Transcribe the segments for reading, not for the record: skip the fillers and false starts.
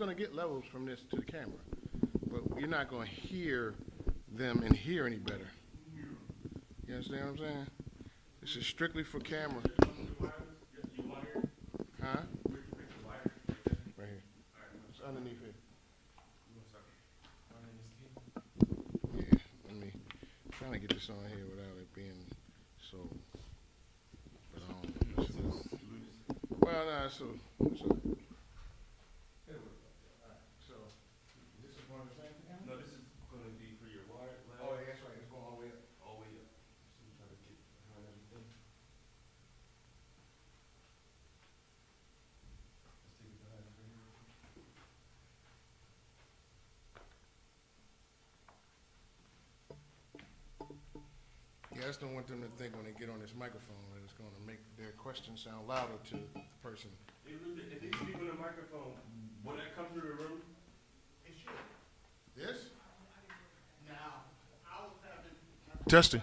gonna get levels from this to the camera, but you're not gonna hear them in here any better. You understand what I'm saying? This is strictly for camera. Huh? Right here. It's underneath here. Yeah, let me trying to get this on here without it being so. But I don't know. Well, no, so. So, this is one of the same thing? No, this is going to be for your wire. Oh, yeah, that's right. It's going all the way up. All the way up. So we try to get behind everything. Let's take it behind right here. Yeah, I just don't want them to think when they get on this microphone that it's going to make their question sound louder to the person. If these people in the microphone, will that come through the room? It should. This? Now, I was having. Testing.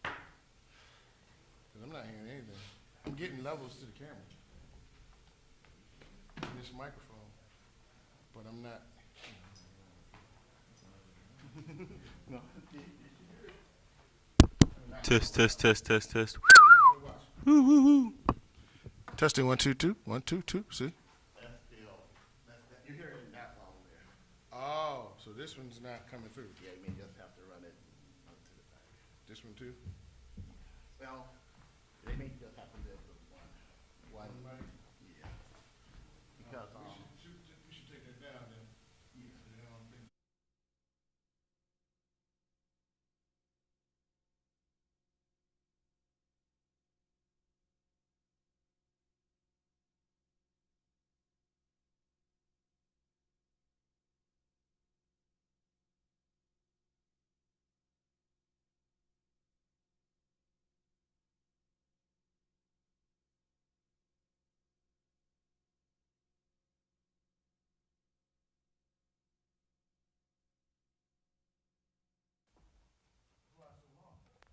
Because I'm not hearing anything. I'm getting levels to the camera. In this microphone. But I'm not. No. Test, test, test, test, test. Woo, woo, woo. Testing 1 2 2 1 2 2. See? That's still, you're hearing that long there. Oh, so this one's not coming through. Yeah, you may just have to run it to the back. This one too. Well, they may just have to do it with one. One mic. Yeah. Because, We should take that down then. Yeah.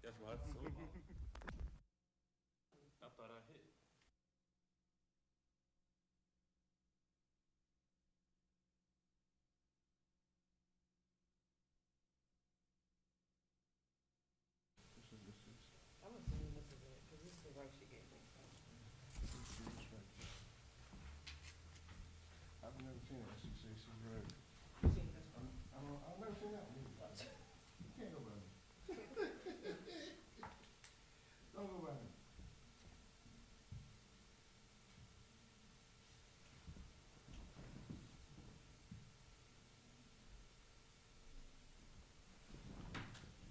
That's why it's so long. I thought I hit. I'm assuming this is it, because this is the right she gave me, so. I've never seen it. She says she's ready. You seen this one? I've never seen that one. You can't go by me. Don't go by me.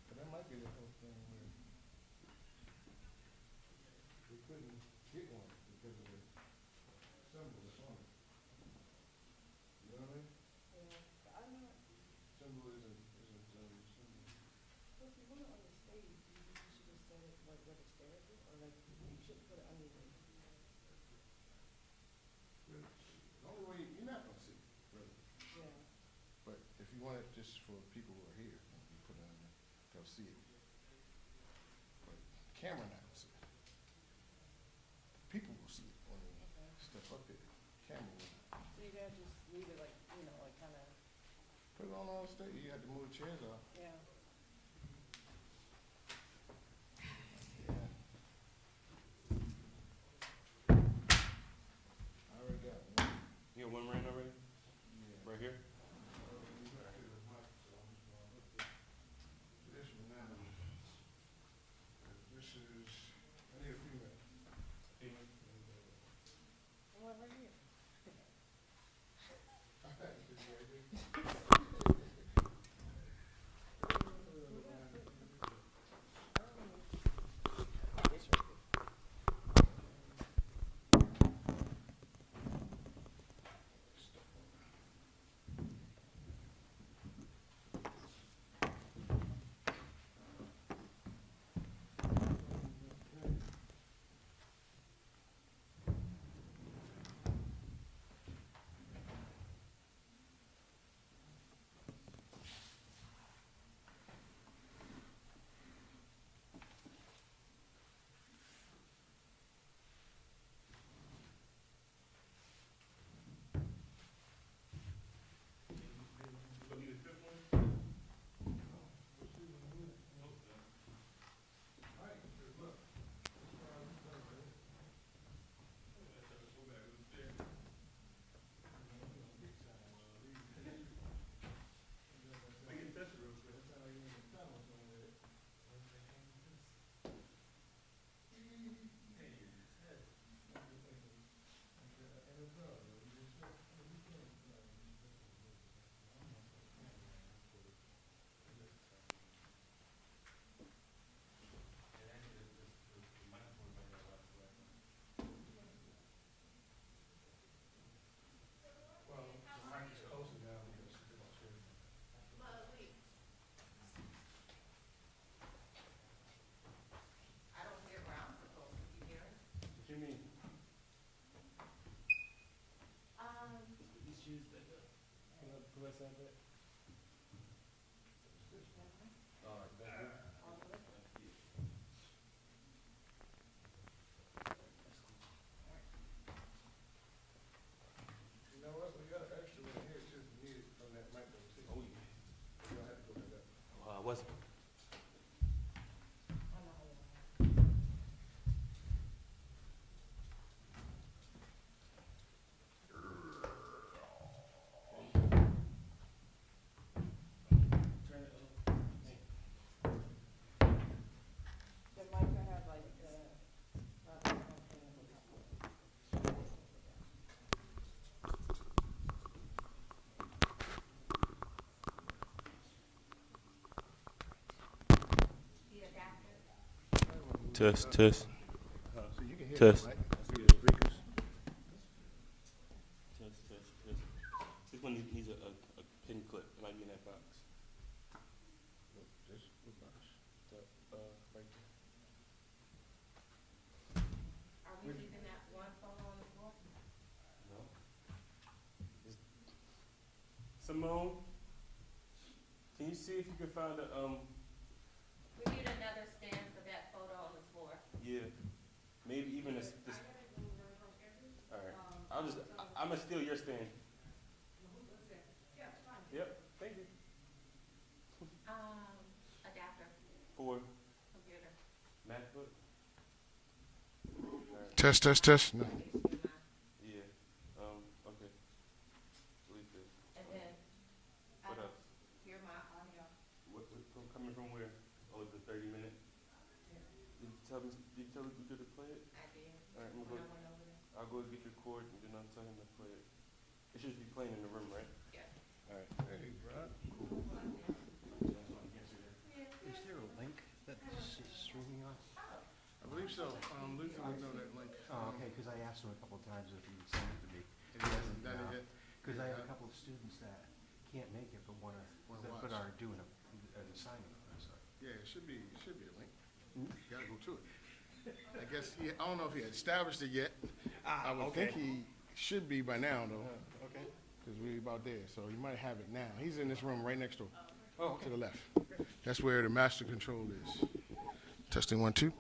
But that might be the whole thing where we couldn't get one because of the symbol that's on it. You know what I mean? Yeah, but I'm not, Symbol isn't symbol. well, if you want it on the stage, you should just set it like where the stairs is, or like, you should put it under the, The only way, you're not gonna see it, really. yeah. But if you want it just for people who are here, you put it on there, they'll see it. But the camera not gonna see it. People will see it when they step up there. Camera will. So you gotta just leave it like, you know, like kinda, Put it on the stage, you have to move the chairs off. yeah. Yeah. I already got one. You got one ran already? Yeah. Right here? This one now. This is, I need a female. Well, right here. else have that? All right, that's good. All good? You know what, we got an extra one here, it's just needed from that microphone too. Oh, yeah. You don't have to go back up. I wasn't. I know how you are. Turn it up. The mic I have like, not on the top of it. The adapter. Test, test. So you can hear Test. that, right? Through the speakers. Test, test, test. This one needs a pin clip. It might be in that box. This, what box? Right there. Are we leaving that one photo on the floor? No. Simone, can you see if you can find a, We need another stand for that photo on the floor. yeah, maybe even this. All right. I'm gonna steal your stand. Yep, thank you. Adapter, For computer, MacBook? Test, test, test. No. HDMI. Yeah, okay. Delete this. And then, I What don't else? hear my audio. Coming from where? Oh, the 30-minute? Did you tell Luther to play it? I did, All right, when I went over there. I'll go get your cord and then I'll tell him to play it. It should be playing in the room, right? Yeah. All right. Hey, bro. Is there a link that this is streaming on? I believe so. Luther would know that link. Oh, okay, because I asked him a couple of times if he would send it to me. If he hasn't done it yet. Because I have a couple of students that can't make it but Wanna but watch. are doing an assignment on it, so. Yeah, it should be a link. Hmm? You gotta go to it. I guess, I don't know if he had established it yet. I would think he should be by now, though, Okay. because we're about there, so he might have it now. He's in this room right next door, Oh, to the left. That's where the master control is. Testing 1, 2.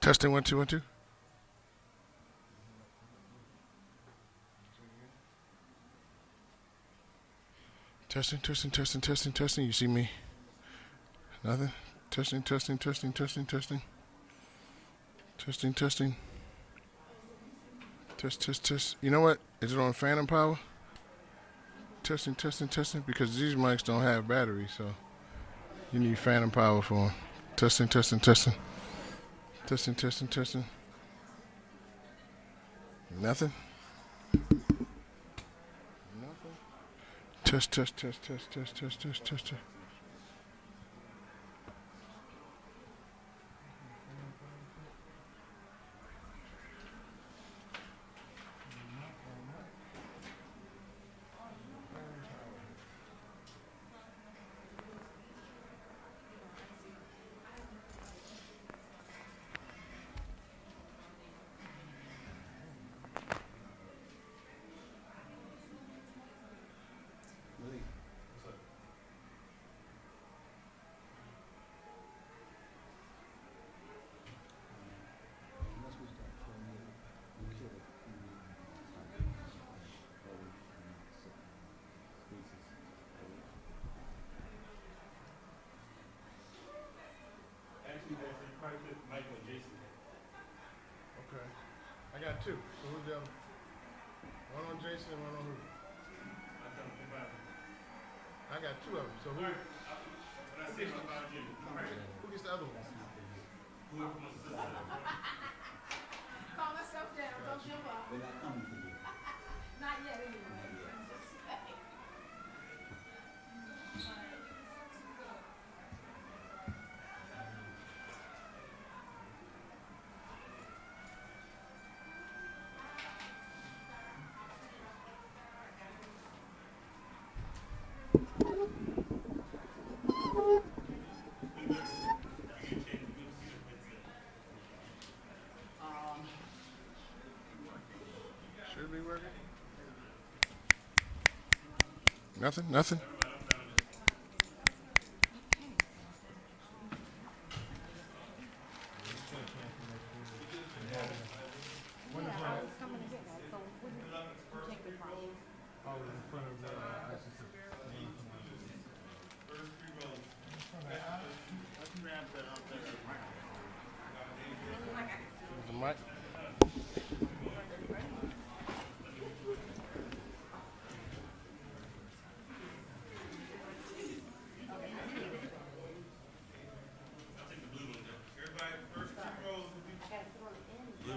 Testing 1 2 1 2. Testing, testing, testing, testing, testing. You see me? Nothing. Testing, testing, testing, testing, testing. Testing, testing. Test, test, test. You know what? Is it on phantom power? Testing, testing, testing. Because these mics don't have batteries, so you need phantom power for them. Testing, testing, testing. Testing, testing, testing. Nothing. Nothing. Test, test, test, test, test, test, test, test. Actually, that's you probably put Michael and Jason in. Okay. I got two. So who's the other? One on Jason and one on who? I'm trying to combine them. I got two of them. So who? When I say combine you, Who gets the other one? whoever wants to sit. Calm myself down, don't jump up. They're not coming for you. Not yet, anyway. Should be working. Nothing. Nothing. The mic. Everybody, first two rows will be blue.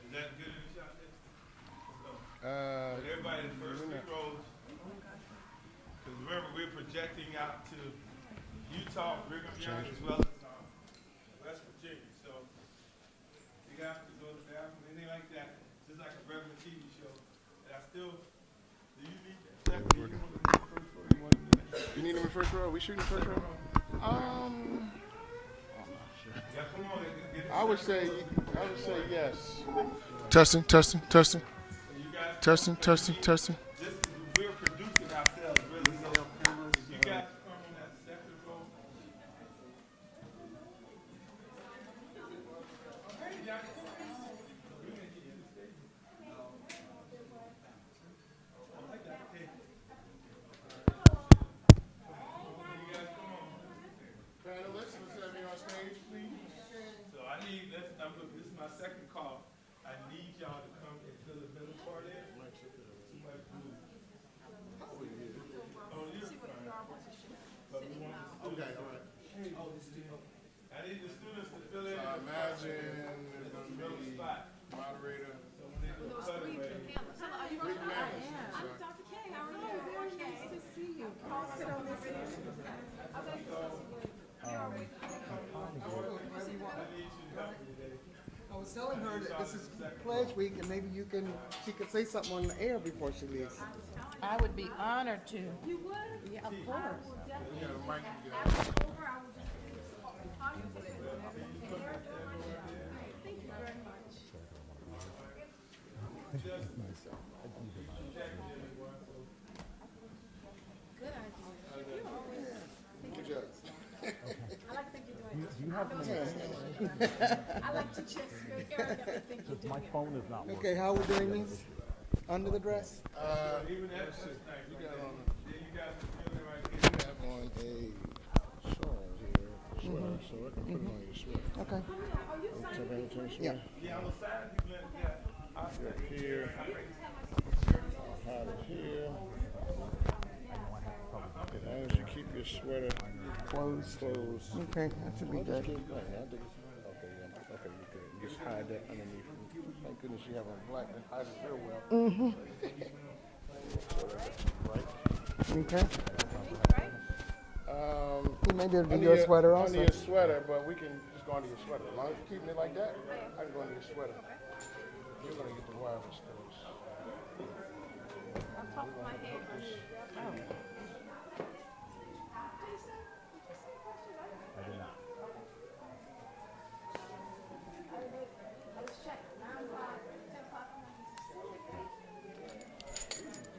Is that good in the shot there? Everybody in the first three rows. Because remember, we're projecting out to Utah, Brigham Young, as well as West Virginia. So you have to go to the bathroom, anything like that, just like a regular TV show. And I still, do you need that? Do you want to do the first row? You want to do that? You need him in first row? We shooting first row? Yeah, come on. Get it I would set. say yes. Testing, testing, testing, You guys, testing, testing, testing. this is, we're producing ourselves, really. So if you guys come on that second row. Okay, y'all. We can get you the stage. I like that. Okay. You guys come on. Panelists, let's have you on stage, please. So I need, this is my second call. I need y'all to come into the middle part there. Too much blue. Oh, you're fine. But we want the students. Okay, all right. I need the students to fill in. So I imagine there's the going to middle be spot. moderator. So when they go cut away. Big man. Dr. K, how are you? Very nice to see you. I'll sit on this end. I need you to help me today. I was telling her that this is Pledge Week, and maybe she could say something on the air before she leaves. I would be honored to. You would? Yeah, of course. We got a mic to get out. Over, I will just. Thank you very much. Good idea. Good job. I like to just make everybody think you're doing My it. phone is not working. Okay, how we doing this? Under the dress? Even that's nice. You got on, Then you got the building right you here. have on a shawl here, sweater, so I can put it on your sweater. Okay. Turn around, turn your Yeah. sweater. Yeah, on the side, you let, yeah. I Up here, I'll hide it here. As long as you keep your sweater Closed. closed. Okay, that should be I'll just good. keep playing. I'll do it. Okay, yeah, okay, you're good. You just hide that underneath. Thank goodness you have on black. That hides it real well. Right. Okay. You may be able to do Under your sweater Under also. your sweater, but we can just go under your sweater. As long as you're keeping it like that, I can go under your sweater. You're gonna get the wireless close. On top of my head. I did not. I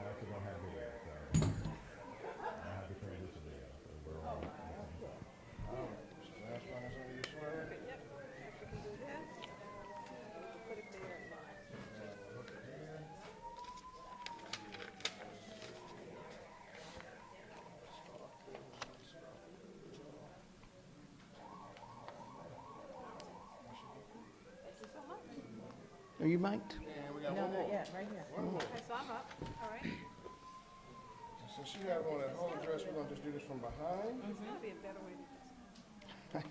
actually don't have video, so I don't have to transition video, so we're all. Last one is under your sweater. Put it there. Are you mic'd? And we got No, one not more. yet, right here. Okay, so I'm up. All right. Since you have on that whole dress, we're gonna just do this from behind. That'll be a better way to do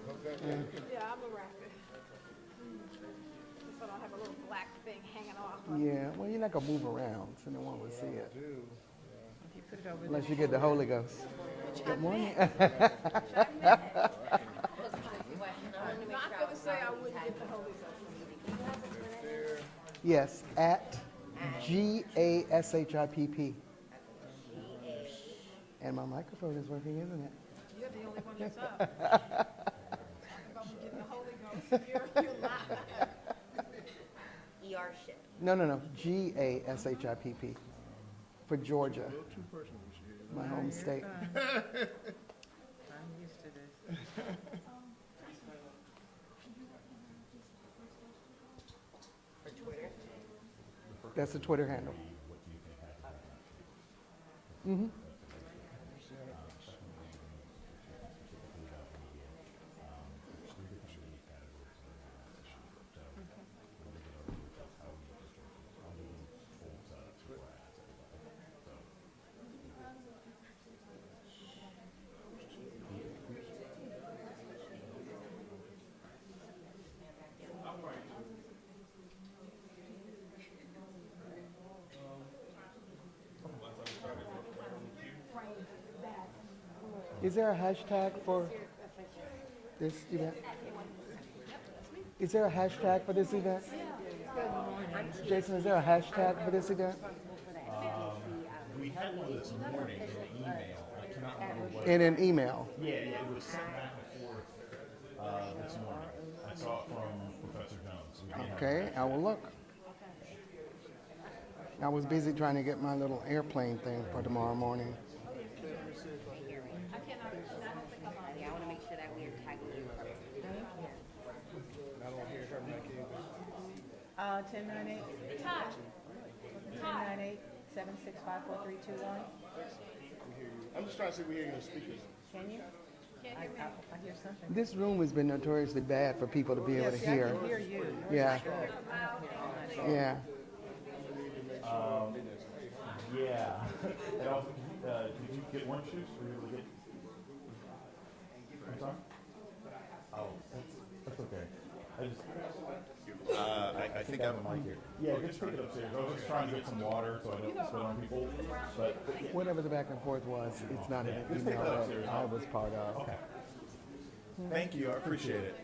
Hook that in. it. Yeah, I'm a rapper. Just so I don't have a little black thing hanging off. Yeah, well, you're not gonna move around, so no one will see it. Do. If you put it over Unless you get the Holy Ghost. Good morning. Looks like a question. I wanted to make Not sure I gonna was say I not wouldn't being get the Holy Ghost. There. Yes, at GASHIPP. And my microphone is working, isn't it? You're the only one that's up. If I'm getting the Holy Ghost, you're not. ER ship. No, GASHIPP for Georgia, my home state. I'm used to this. For Twitter. That's the Twitter handle. Is there a hashtag for this event? Is there a hashtag for this event? Jason, is there a hashtag for this event? We had one this morning in an email. I cannot remember what. In an email? Yeah, it was sent back and forth this morning. I saw it from Professor Jones. We didn't have Okay, I will look. I was busy trying to get my little airplane thing for tomorrow morning. Yeah, I want to make sure that we are tagging you. I don't hear her mic either. 1098. 1098 7654321. I'm just trying to see if we hear you in the speakers. Can you? I hear something. This room has been notoriously bad for people to be able to Yes, I hear. can hear you. Yeah, yeah. Yeah. And also, did you get orange juice? Were you able to get? I'm sorry? Oh, that's okay. I think I'm. I mic here. Yeah, just take it upstairs. I was just trying to get some water so I don't spit on people. But Whatever the back and forth was, it's not in an email that I was part of. okay. Thank you. I appreciate it.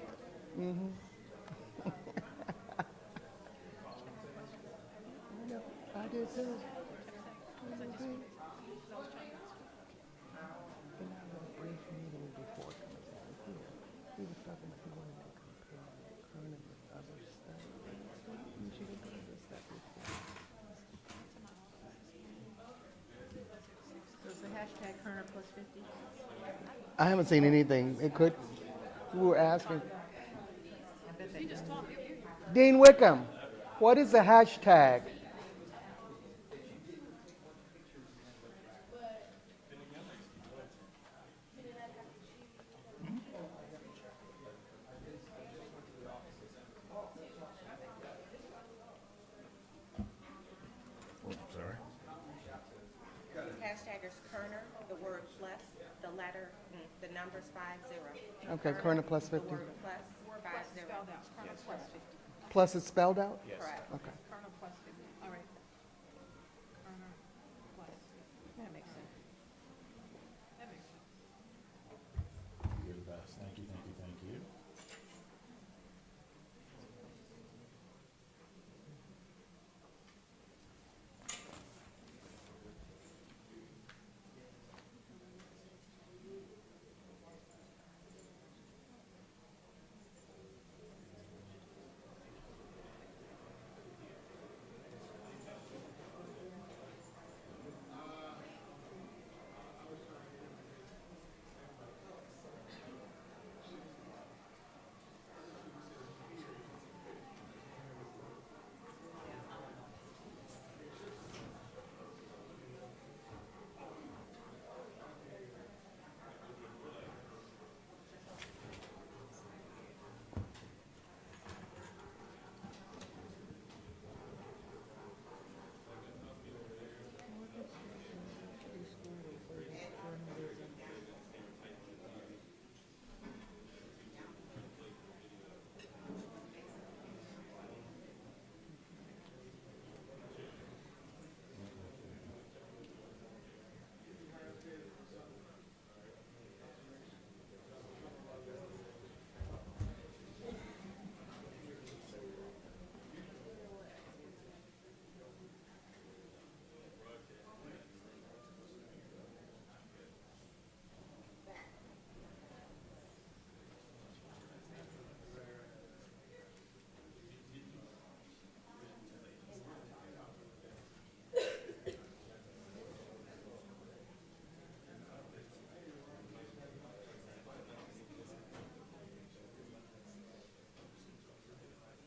I did too. He was talking about he wanted to compare Kerner with other stuff. You should have done this stuff before. So it's the hashtag Kerner plus 50. I haven't seen anything. It could, we were asking. Dean Wickham, what is the hashtag? Sorry. Hashtag is Kerner, the word plus, the letter, the numbers 50. Okay, Kerner plus 50. The word plus 50. Spelled out, Colonel plus 50. Plus it's spelled out? Yes. Correct. Okay. Colonel plus 50, all right. Colonel plus 50. That makes sense. That makes sense. You're the best. Thank you, thank you, thank you.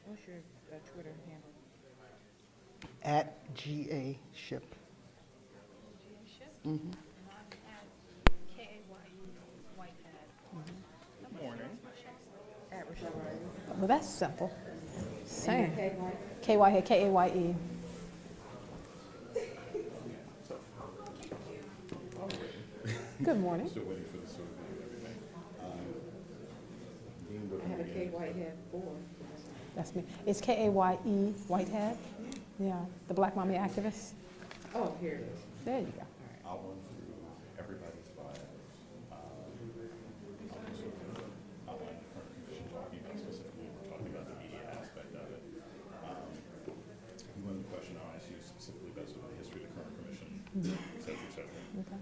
What's your Twitter handle? At GA Ship. Mm-hmm. And I'm at KAYE Whitehead. Good morning. At Rochelle Riley. Well, that's simple. Same. KYE, KAYE. Good morning. Still waiting for the survey and everything. Dean Wickham I have a again. K Whitehead 4. That's me. It's KAYE Whitehead. Yeah, the Black Mommy activist. Oh, here it is. There you go. I'll run through everybody's bios. I'll just sort of outline the current commission talking about specifically, we're talking about the media aspect of it. One question I'll ask you specifically about sort of the history of the current commission, et cetera, et cetera. Okay.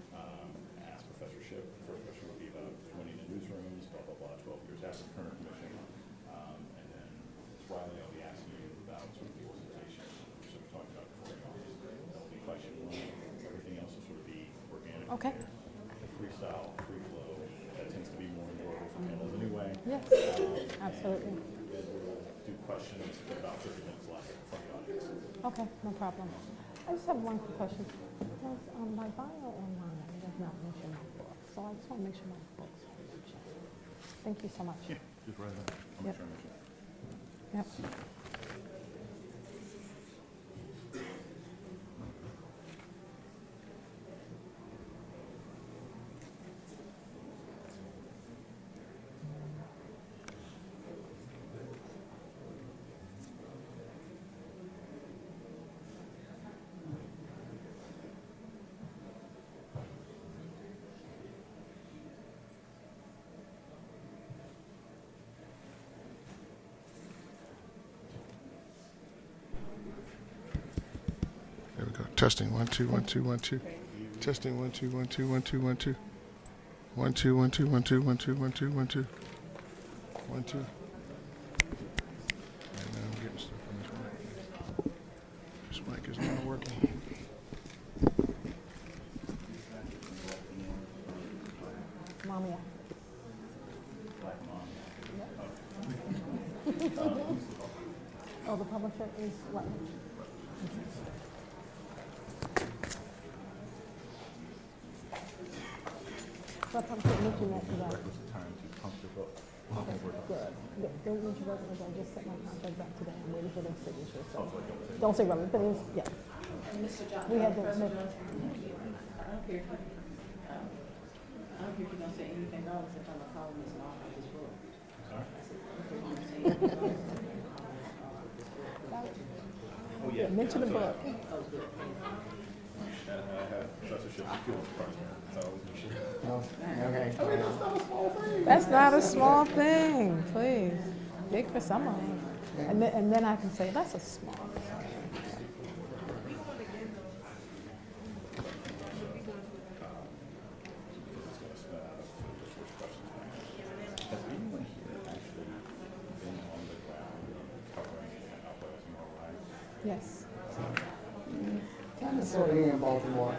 Ask professorship. The first question would be about winning the newsrooms, blah, blah, blah, 12 years after the current commission. And then Ms. Riley, I'll be asking you about sort of the organization, sort of talking about before that'll be question one. Everything else will sort of be organic. Okay. The freestyle, free flow, that tends to be more enjoyable for panels anyway. Yes, absolutely. Then we'll do questions for about 30 minutes left from the audience. Okay, no problem. I just have one quick question. Does my bio online does not mention my book, so I just want to make sure my books are mentioned. Thank you so much. Yeah, just write it down. I'll make Yep. sure I mention it. Yep. There we go. Testing 1 2 1 2 1 2. Testing 1 2 1 2 1 2 1 2. 1 2 1 2 1 2 1 2 1 2 1 2. 1 2. And now I'm getting stuff on this mic. This mic is not working. Mommy, Oh, the publisher is what? So I'm mention that because I. Time to pump your book. Good. Don't mention that because I just sent my contract back today. I'm waiting for their signature. So don't say relevant, but it is, yeah. Mr. Johnson, We had the. President Johnson, I don't care if you're gonna say anything wrong except I'm a columnist and all about this book. I said, I don't care if you're gonna say anything wrong except I'm a columnist and all about this book. Oh, yeah. Mention the book. Oh, good. And I have professorship in field department. So I was sure. No, okay. That's not a small thing, please. Big for some of them. And then I can say, that's a small thing. Has anyone here actually been on the ground covering and uprising all right? Yes. Kind of sort of here in Baltimore.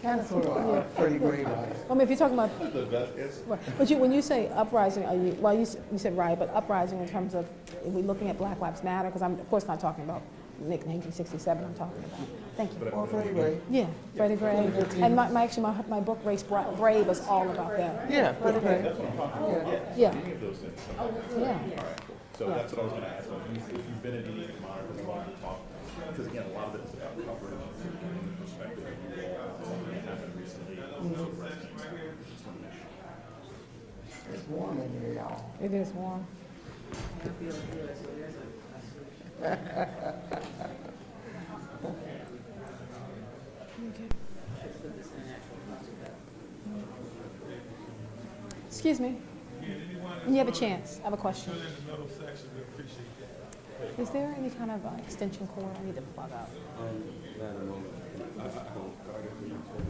Kind of, Sort of yeah. pretty great on it. I mean, if you're talking about, The best is. right, but when you say uprising, are you, well, you said right, but uprising in terms of, are we looking at Black Lives Matter? Because I'm, of course, not talking about 1967, I'm talking about. Thank you. Well, pretty great. Yeah, Freddie Gray. And actually, my book, Race Brave, is all about that. Yeah, pretty great. That's what I'm talking about. Yeah, Any of those things. yeah. All right. So that's what I was going to ask. If you've been in any monitors, a lot of talk, because again, a lot of it is about coverage and the perspective of you all. Something that happened recently. Just want to make sure. It's warm in here, y'all. It is warm. I feel good, so there's a solution. Let's put this in an actual concept. Excuse me, when you have a chance, I have a question. Fill in the middle section, we appreciate that. Is there any kind of extension cord I need to plug up?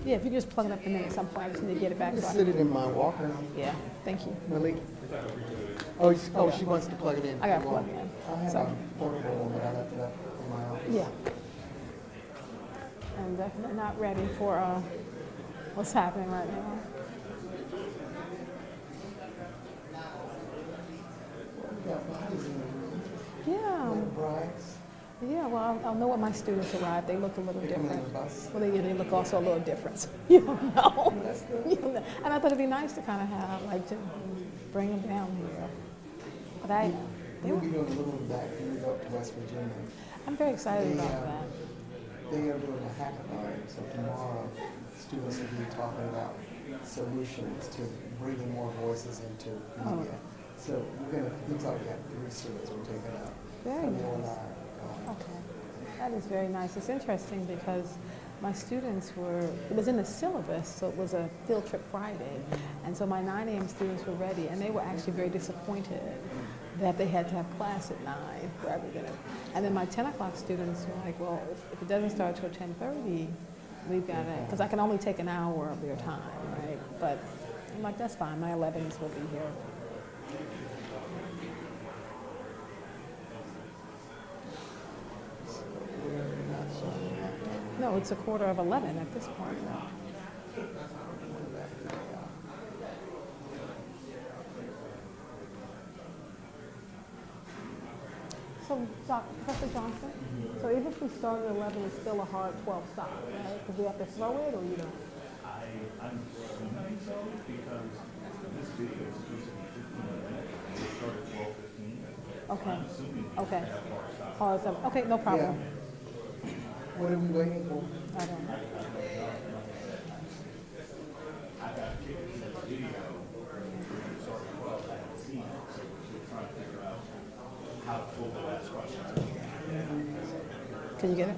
Yeah, if you could just plug it up and then at some point I just need to get it back. Just So sit it in my walker. yeah, thank you. Malik? Oh, she wants to plug it in. I gotta plug it in. I have So- a portable one, but I left it up in my office. Yeah. I'm definitely not ready for what's happening right now. We got bodies in the room. Yeah, Little brides. yeah. Well, I'll know when my students arrive. They look a little They come in different. the bus. Well, they look also a little different. You don't know. That's good. You don't know. And I thought it'd be nice to kind of have, like, to bring them down here. But they We'll were, be doing a little back when we go up to West Virginia. I'm very excited about Yeah. that. They are doing a hackathon, so tomorrow students will be talking about solutions to bringing more voices into media. So we're gonna, looks like we have 3 students we're taking out. Very Camille and nice. I are going. Okay, that is very nice. It's interesting because my students were, it was in the syllabus, so it was a field trip Friday. And so my 9 a.m. students were ready, and they were actually very disappointed that they had to have class at 9 rather than and then my 10 o'clock students were like, well, if it doesn't start till 10:30, we've got to, because I can only take an hour of their time, right? But I'm like, that's fine, my 11s will be here. No, it's 11:15 at this point. So, Professor Johnson, so even if we start at 11, it's still a hard 12 stop, right? Because we have to throw it, or you don't? I'm assuming so because this video is supposed to be 15 minutes. We start at 12:15. Okay. I'm assuming Okay. we have hard stop. Hard stop. Okay, no problem. What are we waiting for? I don't know. I've got kids in the video where we start at 12 I haven't seen it, so we're trying to figure out how to pull the last questions. Can you get it?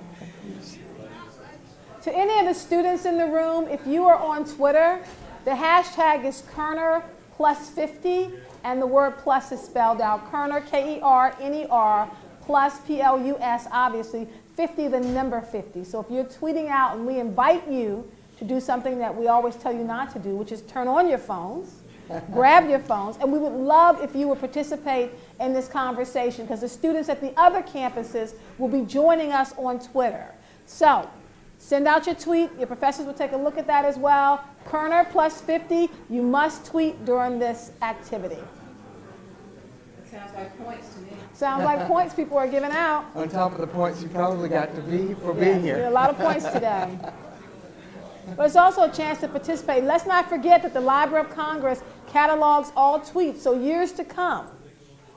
To any of the students in the room, if you are on Twitter, the hashtag is Kerner +50, and the word plus is spelled out. Kerner, Kerner, plus plus, obviously, 50, the number 50. So if you're tweeting out, and we invite you to do something that we always tell you not to do, which is turn on your phones, grab your phones, and we would love if you would participate in this conversation because the students at the other campuses will be joining us on Twitter. So send out your tweet. Your professors will take a look at that as well. Kerner +50, you must tweet during this activity. Sounds like points to me. Sounds like points people are giving out. On top of the points you probably got to be for Yes, being there are a here. lot of points today. But it's also a chance to participate. Let's not forget that the Library of Congress catalogs all tweets, so years to come,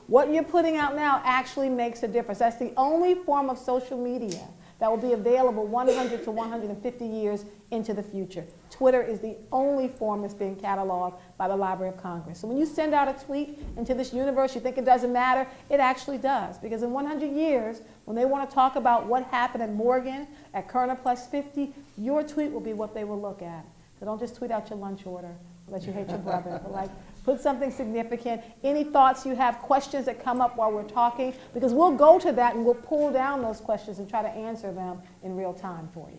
what you're putting out now actually makes a difference. That's the only form of social media that will be available 100 to 150 years into the future. Twitter is the only form that's being cataloged by the Library of Congress. So when you send out a tweet into this universe, you think it doesn't matter, it actually does. Because in 100 years, when they want to talk about what happened at Morgan, at Kerner Plus 50, your tweet will be what they will look at. So don't just tweet out your lunch order that you hate your brother, but like, put something significant. Any thoughts you have, questions that come up while we're talking, because we'll go to that and we'll pull down those questions and try to answer them in real time for you.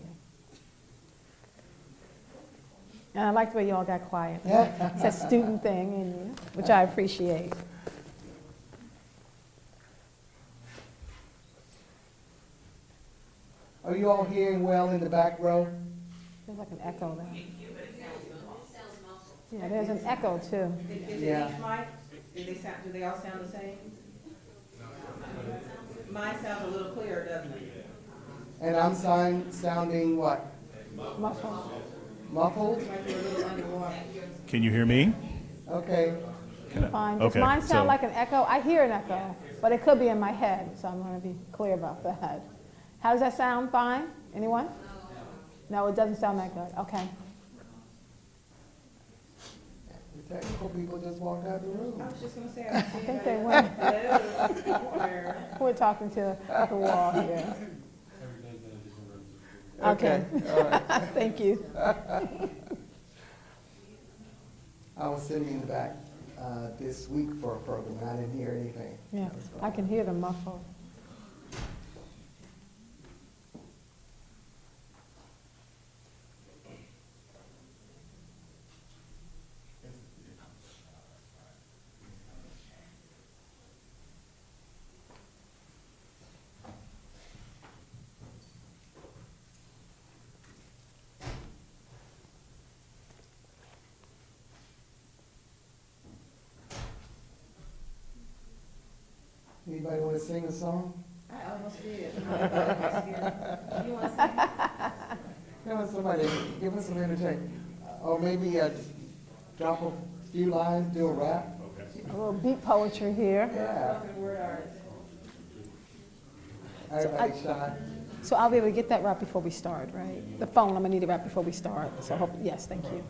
And I like the way you all got quiet. It's that student thing in you, which I appreciate. Are you all hearing well in the back row? There's like an echo there. Yeah, there's an echo too. Is it Yeah. each mic? Do they all sound the same? Mine sounds a little clearer, doesn't it? And I'm sounding what? Muffled. Muffled? It's like you're a little underwater. Can you hear me? Okay. Fine. Does Okay, mine sound so- like an echo? I hear an echo, but it could be in my head, so I'm going to be clear about that. How does that sound? Fine? Anyone? No, it doesn't sound that good. Okay. The technical people just walked out the room. I was just gonna say, I don't see think they anybody else. Hello. Where? We're talking to the wall here. Okay. All right. Thank you. I was sitting in the back this week for a program, and I didn't hear anything. Yeah, I can hear the muffled. Anybody want to sing a song? I almost did. You want to say? Give us somebody, give us some entertainment. Or maybe drop a few lines, do a rap. A little beat poetry here. Yeah. Spoken word artist. Everybody shy. So I'll be able to get that right before we start, right? The phone, I'm gonna need it right before we start. So hope, yes, thank you.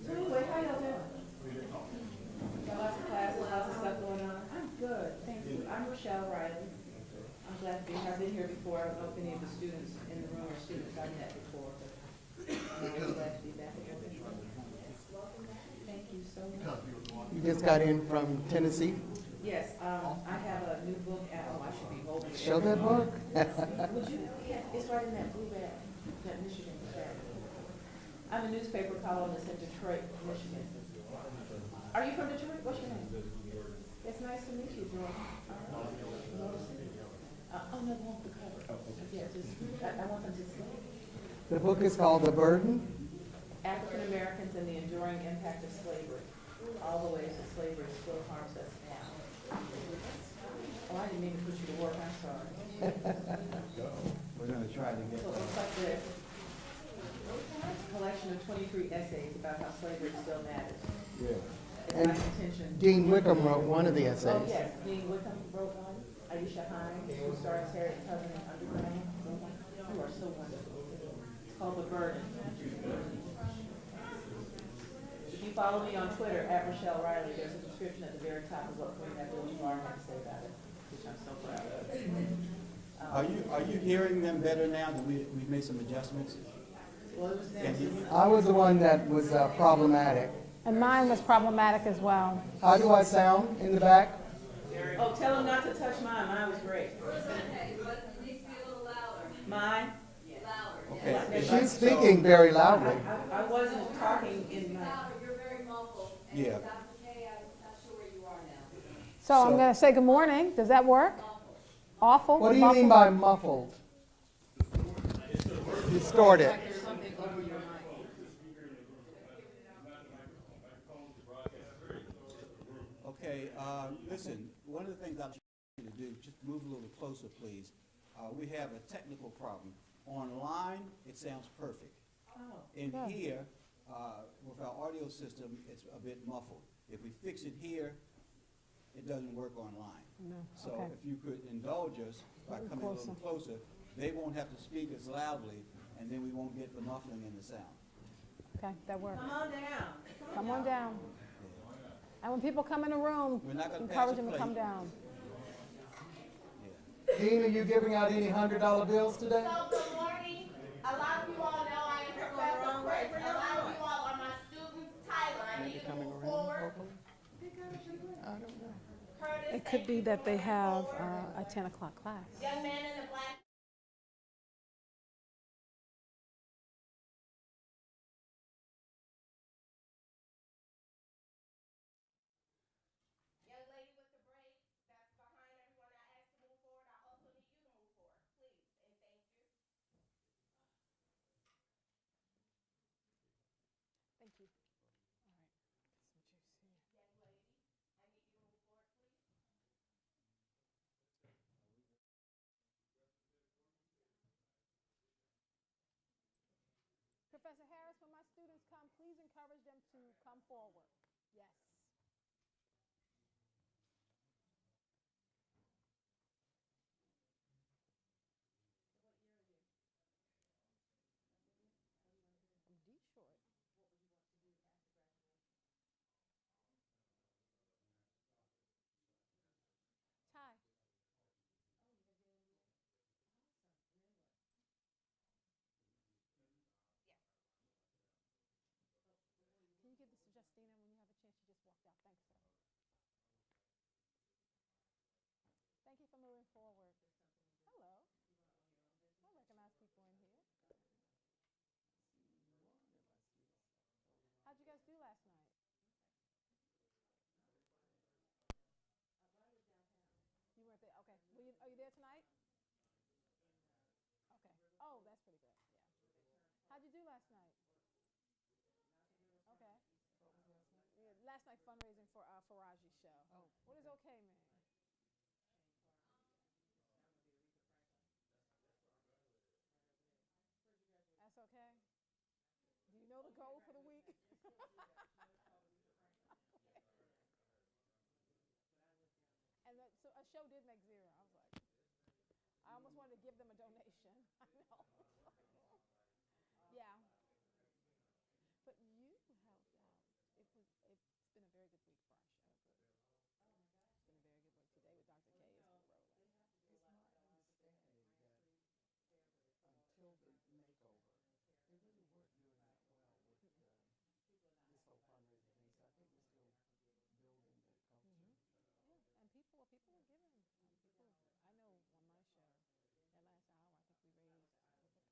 So anyway, how y'all doing? Got lots of classes, lots of stuff going on. I'm good, thank you. I'm Rochelle Riley. I'm glad to be here. I've been here before. I don't know if any of the students in the room are students I've met before, but I'm always glad to be back again. Thank you so much. You just got in from Tennessee. Yes, I have a new book out. Oh, I should be holding it. Show that book. Would you, yeah, it's right in that blue bag, that Michigan bag. I'm a newspaper columnist in Detroit, Michigan. Are you from Detroit? What's your name? It's nice to meet you, Joy. Oh, no, they want the cover. Yeah, just, I want them to see. The book is called The Burden. African Americans and the Enduring Impact of Slavery. All the ways that slavery still harms us now. Oh, I didn't mean to put you to work, I'm sorry. We're going to try to get So it looks like this. It's a collection of 23 essays about how slavery still matters. It's And my intention. Dean Wickham wrote one of the Oh, essays. yes, Dean Wickham wrote one. Aisha Hines, who starts Harriet Tubman in Underground. You are so wonderful. It's called The Burden. If you follow me on Twitter, at Rochelle Riley, there's a description at the very top of what Queen Abdul-Jabbar had to say about it, which I'm so proud of. Are you hearing them better now that we've made some adjustments? Well, it was them. I was the one that was problematic. And mine was problematic as well. How do I sound in the back? Oh, tell them not to touch mine. Mine was great. Mine? Okay. She's speaking very loudly. I wasn't talking in my. Yeah. So I'm going to say good morning. Does that work? Awful? What do you mean by muffled? Distorted. Okay, listen, one of the things I'd like you to do, just move a little closer, please. We have a technical problem. Online, it sounds perfect. In here, with our audio system, it's a bit muffled. If we fix it here, it doesn't work online. No. So Okay. if you could indulge us by coming a little closer, they won't have to speak as loudly, and then we won't get the muffling in the sound. Okay, that works. Come on down. Come on down. And when people come in the room, We're not gonna encourage pass a them to come plate. down. Dean, are you giving out any $100 bills today? So good morning. A lot of you all know I am Professor Prince. A lot of you all are my students. Tyler, I need you to move forward. Curtis, It could be that they have a 10 o'clock class. young man in the black. Young lady with the braids that's behind everyone I asked to move forward. I also need you to move forward, please, and thank you. Thank you. All right. Get some juice here. Young lady, I need you to move forward, please. Professor Harris, when my students come, please encourage them to come forward. Yes. From Detroit. Ty. Can you give this to Justina when you have a chance? She just walked out. Thanks, sir. Thank you for moving forward. Hello. I recognize people in here. How'd you guys do last night? You weren't there? Okay. Are you there tonight? Okay. Oh, that's pretty good. Yeah. How'd you do last night? Okay. Yeah, last night fundraising for Faraji's show. Oh. What does okay mean? That's okay. Do you know the goal for the week? And so a show did make zero. I was like, I almost wanted to give them a donation. I know. Yeah. But you helped out. It's been a very good week for our show. It's been a very good week today with Dr. K is rolling. It's my understanding that until the makeover, they really weren't doing that well with this whole fundraising thing. So I think we're still building the culture. Yeah, and people were giving. I know on my show, that last hour, I think we raised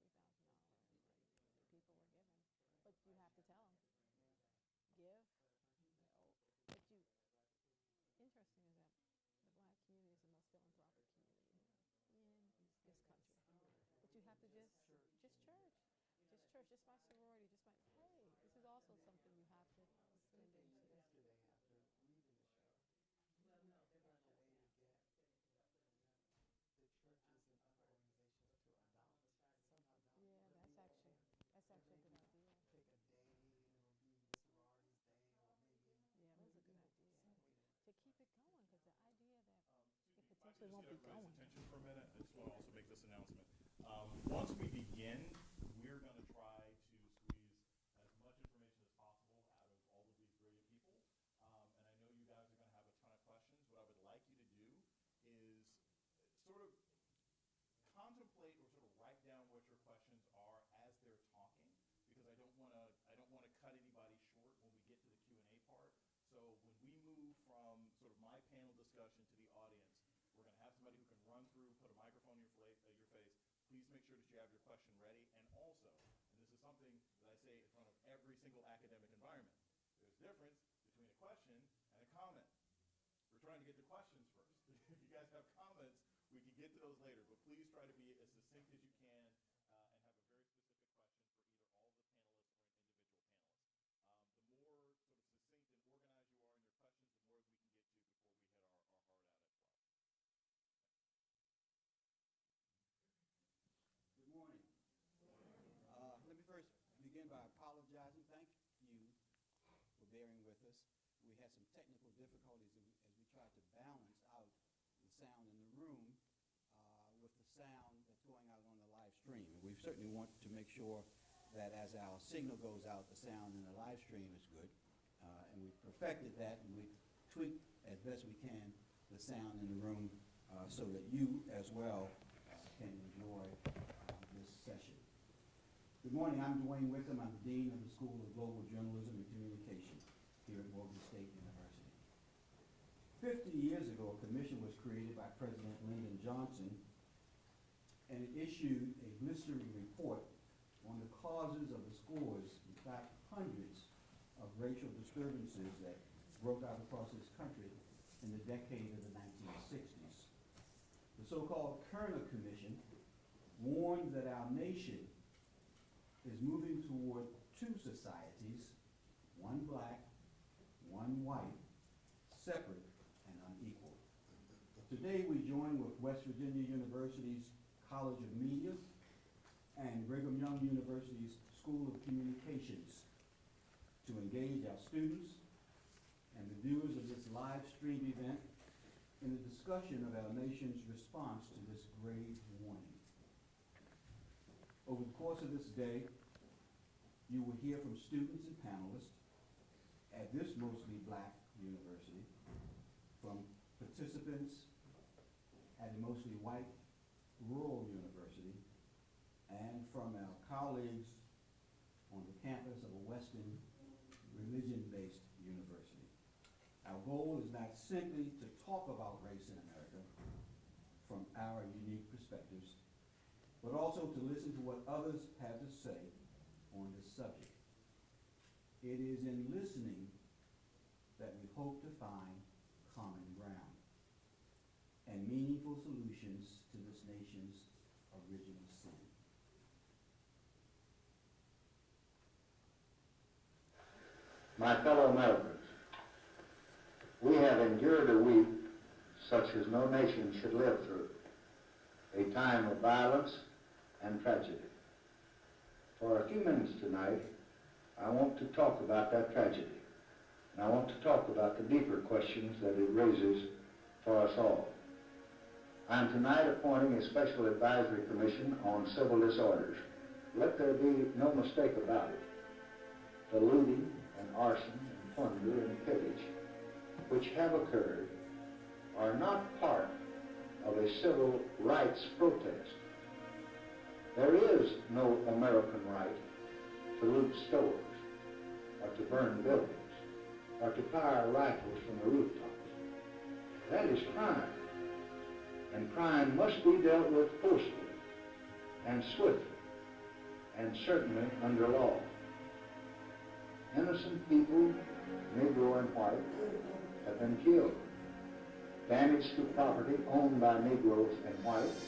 over $3,000. People were giving, but you have to tell them, give. But interesting is that the black community is the most philanthropic community in this country. But you have to just church. Just my sorority, just my, hey, this is also something you have to spend into. Yesterday, after reading the show, we need to figure out a way to get the churches and other organizations to adopt, somehow adopt. Yeah, that's actually a good idea. Take a day, and it'll be the sororities day, or maybe. Yeah, that's a good idea. Some way To keep it going, because the idea that it If I potentially could won't just be get everybody's going. attention for a minute, I just want to also make this announcement. Once we begin, we're going to try to squeeze as much information as possible out of all of these brilliant people. And I know you guys are going to have a ton of questions. What I would like you to do is sort of contemplate or sort of write down what your questions are as they're talking, because I don't want to cut anybody short when we get to the Q&A part. So when we move from sort of my panel discussion to the audience, we're going to have somebody who can run through, put a microphone in your face. Please make sure that you have your question ready. And also, and this is something that I say in front of every single academic environment, there's a difference between a question and a comment. We're trying to get the question please try to be as succinct as you can and have a very specific question for either all of the panelists or an individual panelist. The more sort of succinct and organized you are in your questions, the more we can get to before we hit our hard out at 12. Good morning. Let me first begin by apologizing. Thank you for bearing with us. We had some technical difficulties as we tried to balance out the sound in the room with the sound that's going out on the live stream. And we certainly want to make sure that as our signal goes out, the sound in the live stream is good. And we perfected that, and we tweaked as best we can the sound in the room so that you as well can enjoy this session. Good morning, I'm Dwayne Wickham. I'm the Dean of the School of Global Journalism and Communication here at Morgan State University. 50 years ago, a commission was created by President Lyndon Johnson, and it issued a blistering report on the causes of the scores, in fact, hundreds of racial disturbances that broke out across this country in the decade of the 1960s. The so-called Kerner Commission warned that our nation is moving toward two societies, one black, one white, separate and unequal. Today we join with West Virginia University's College of Media and Brigham Young University's School of Communications to engage our students and the viewers of this live stream event in the discussion of our nation's response to this grave warning. Over the course of this day, you will hear from students and panelists at this mostly black university, from participants at a mostly white rural university, and from our colleagues on the campus of a Western religion-based university. Our goal is not simply to talk about race in America from our unique perspectives, but also to listen to what others have to say on this subject. It is in listening that we hope to find common ground and meaningful solutions to this nation's original sin. My fellow Americans, we have endured a week such as no nation should live through, a time of violence and tragedy. For a few minutes tonight, I want to talk about that tragedy, and I want to talk about the deeper questions that it raises for us all. I am tonight appointing a special advisory commission on civil disorders. Let there be no mistake about it. The looting and arson and plunder and pillage which have occurred are not part of a civil rights protest. There is no American right to loot stores, or to burn buildings, or to fire rifles from the rooftops. That is crime, and crime must be dealt with forcefully and swiftly, and certainly under law. Innocent people, Negro and white, have been killed. Damage to property owned by Negroes and whites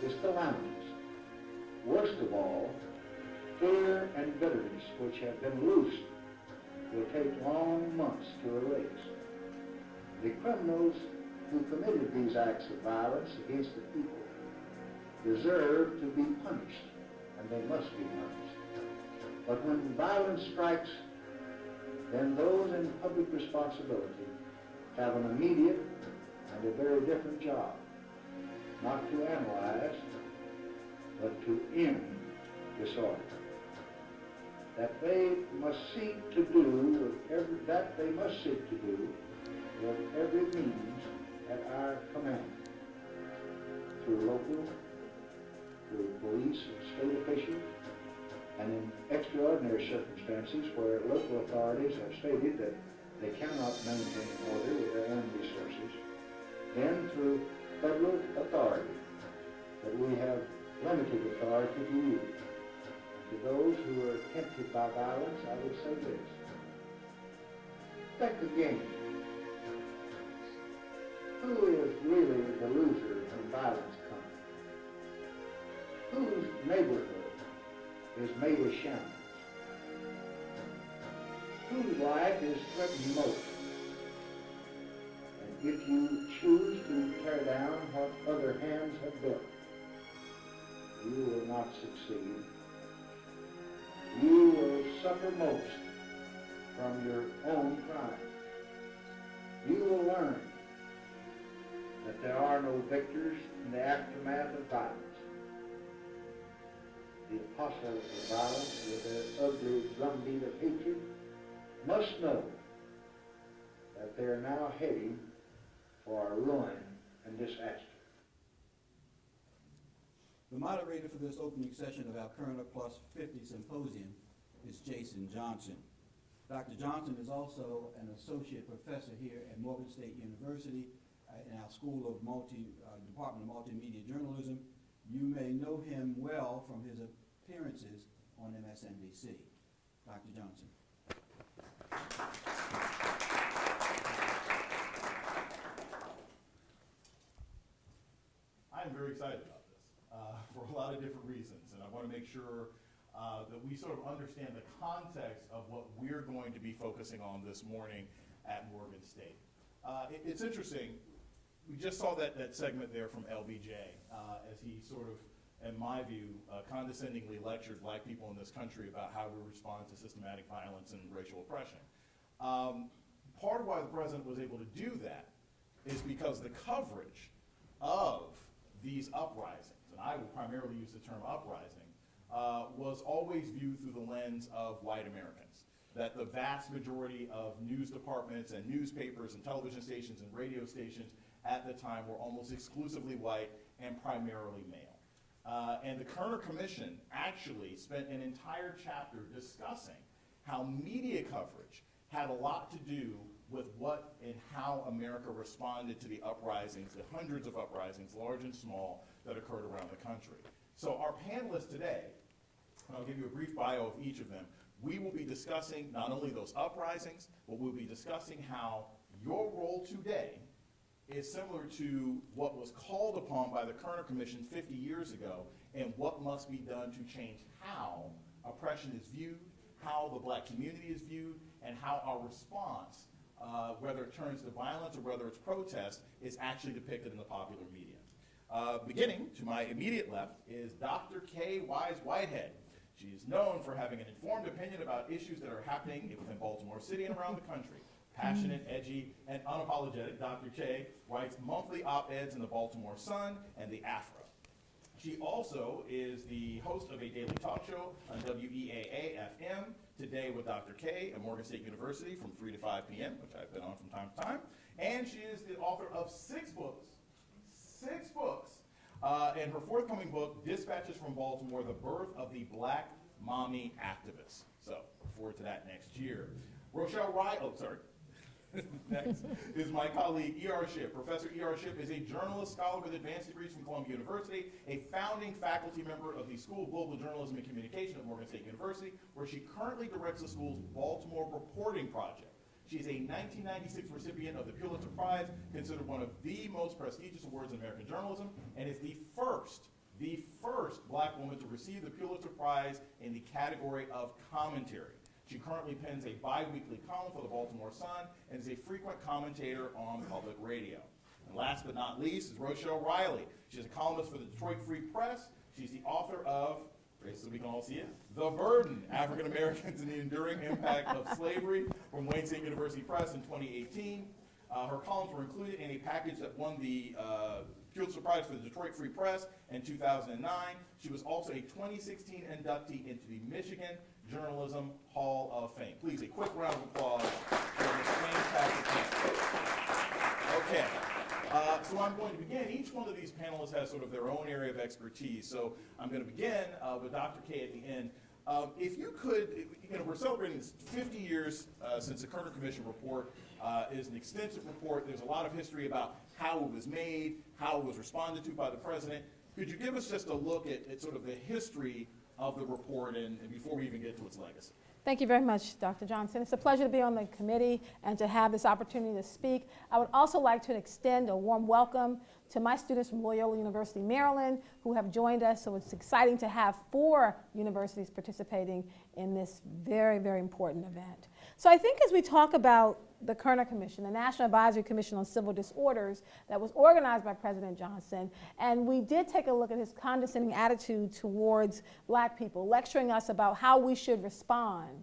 is calamitous. Worst of all, fear and bitterness which have been loosed will take long months to erase. The criminals who committed these acts of violence against the people deserve to be punished, and they must be punished. But when violence strikes, then those in public responsibility have an immediate and a very different job, not to analyze, but to end disorder. That they must seek to do with every means at our command, through local, through police and state officials, and in extraordinary circumstances where local authorities have stated that they cannot maintain order with their own resources, then through federal authority that we have limited authority to use. And to those who are tempted by violence, I would say this. Think again. Who is really the loser when violence comes? neighborhood is made of shambles. Whose life is threatened most? And if you choose to tear down what other hands have built, you will not succeed. You will suffer most from your own crime. You will learn that there are no victors in the aftermath of violence. The apostles of violence, with their ugly drumbeat of hatred, must know that they are now heading for ruin and disaster. The moderator for this opening session of our Kerner Plus 50 Symposium is Jason Johnson. Dr. Johnson is also an associate professor here at Morgan State University in our School of Department of Multimedia Journalism. You may know him well from his appearances on MSNBC. Dr. Johnson. I'm very excited about this for a lot of different reasons, and I want to make sure that we sort of understand the context of what we're going to be focusing on this morning at Morgan State. It's interesting, we just saw that segment there from LBJ as he sort of, in my view, condescendingly lectured black people in this country about how we respond to systematic violence and racial oppression. Part of why the president was able to do that is because the coverage of these uprisings, and I will primarily use the term uprising, was always viewed through the lens of white Americans. That the vast majority of news departments and newspapers and television stations and radio stations at the time were almost exclusively white and primarily male. And the Kerner Commission actually spent an entire chapter discussing how media coverage had a lot to do with what and how America responded to the uprisings, the hundreds of uprisings, large and small, that occurred around the country. So our panelists today, and I'll give you a brief bio of each of them, we will be discussing not only those uprisings, but we'll be discussing how your role today is similar to what was called upon by the Kerner Commission 50 years ago, and what must be done to change how oppression is viewed, how the black community is viewed, and how our response, whether it turns to violence or whether it's protest, is actually depicted in the popular media. Beginning to my immediate left is Dr. Kay Wise Whitehead. She is known for having an informed opinion about issues that are happening within Baltimore City and around the country. Passionate, edgy, and unapologetic, Dr. Kay writes monthly op-eds in the Baltimore Sun and the Afro. She also is the host of a daily talk show on WEAA-FM, Today with Dr. K at Morgan State University from 3 to 5 p.m., which I've been on from time to time. And she is the author of 6 books. 6 books. And her forthcoming book, Dispatches from Baltimore, The Birth of the Black Mommy Activist. So, look forward to that next year. Rochelle Wright, next is my colleague E.R. Shipp. Professor E.R. Shipp is a journalist, scholar with advanced degrees from Columbia University, a founding faculty member of the School of Global Journalism and Communication at Morgan State University, where she currently directs the school's Baltimore Reporting Project. She is a 1996 recipient of the Pulitzer Prize, considered one of the most prestigious awards in American journalism, and is the first black woman to receive the Pulitzer Prize in the category of commentary. She currently pens a bi-weekly column for the Baltimore Sun and is a frequent commentator on public radio. And last but not least is Rochelle Riley. She's a columnist for the Detroit Free Press. She's the author of, so we can all see it, The Burden, African Americans and the Enduring Impact of Slavery from Wayne State University Press in 2018. Her columns were included in a package that won the Pulitzer Prize for the Detroit Free Press in 2009. She was also a 2016 inductee into the Michigan Journalism Hall of Fame. Please, a quick round of applause for this fantastic panel. Okay, so I'm going to begin. Each one of these panelists has sort of their own area of expertise. So I'm going to begin with Dr. K at the end. If you could, we're celebrating 50 years since the Kerner Commission report is an extensive report. There's a lot of history about how it was made, how it was responded to by the president. Could you give us just a look at sort of the history of the report and before we even get to its legacy? Thank you very much, Dr. Johnson. It's a pleasure to be on the committee and to have this opportunity to speak. I would also like to extend a warm welcome to my students from Loyola University, Maryland, who have joined us. So it's exciting to have 4 universities participating in this very, very important event. So I think as we talk about the Kerner Commission, the National Advisory Commission on Civil Disorders that was organized by President Johnson, and we did take a look at his condescending attitude towards black people, lecturing us about how we should respond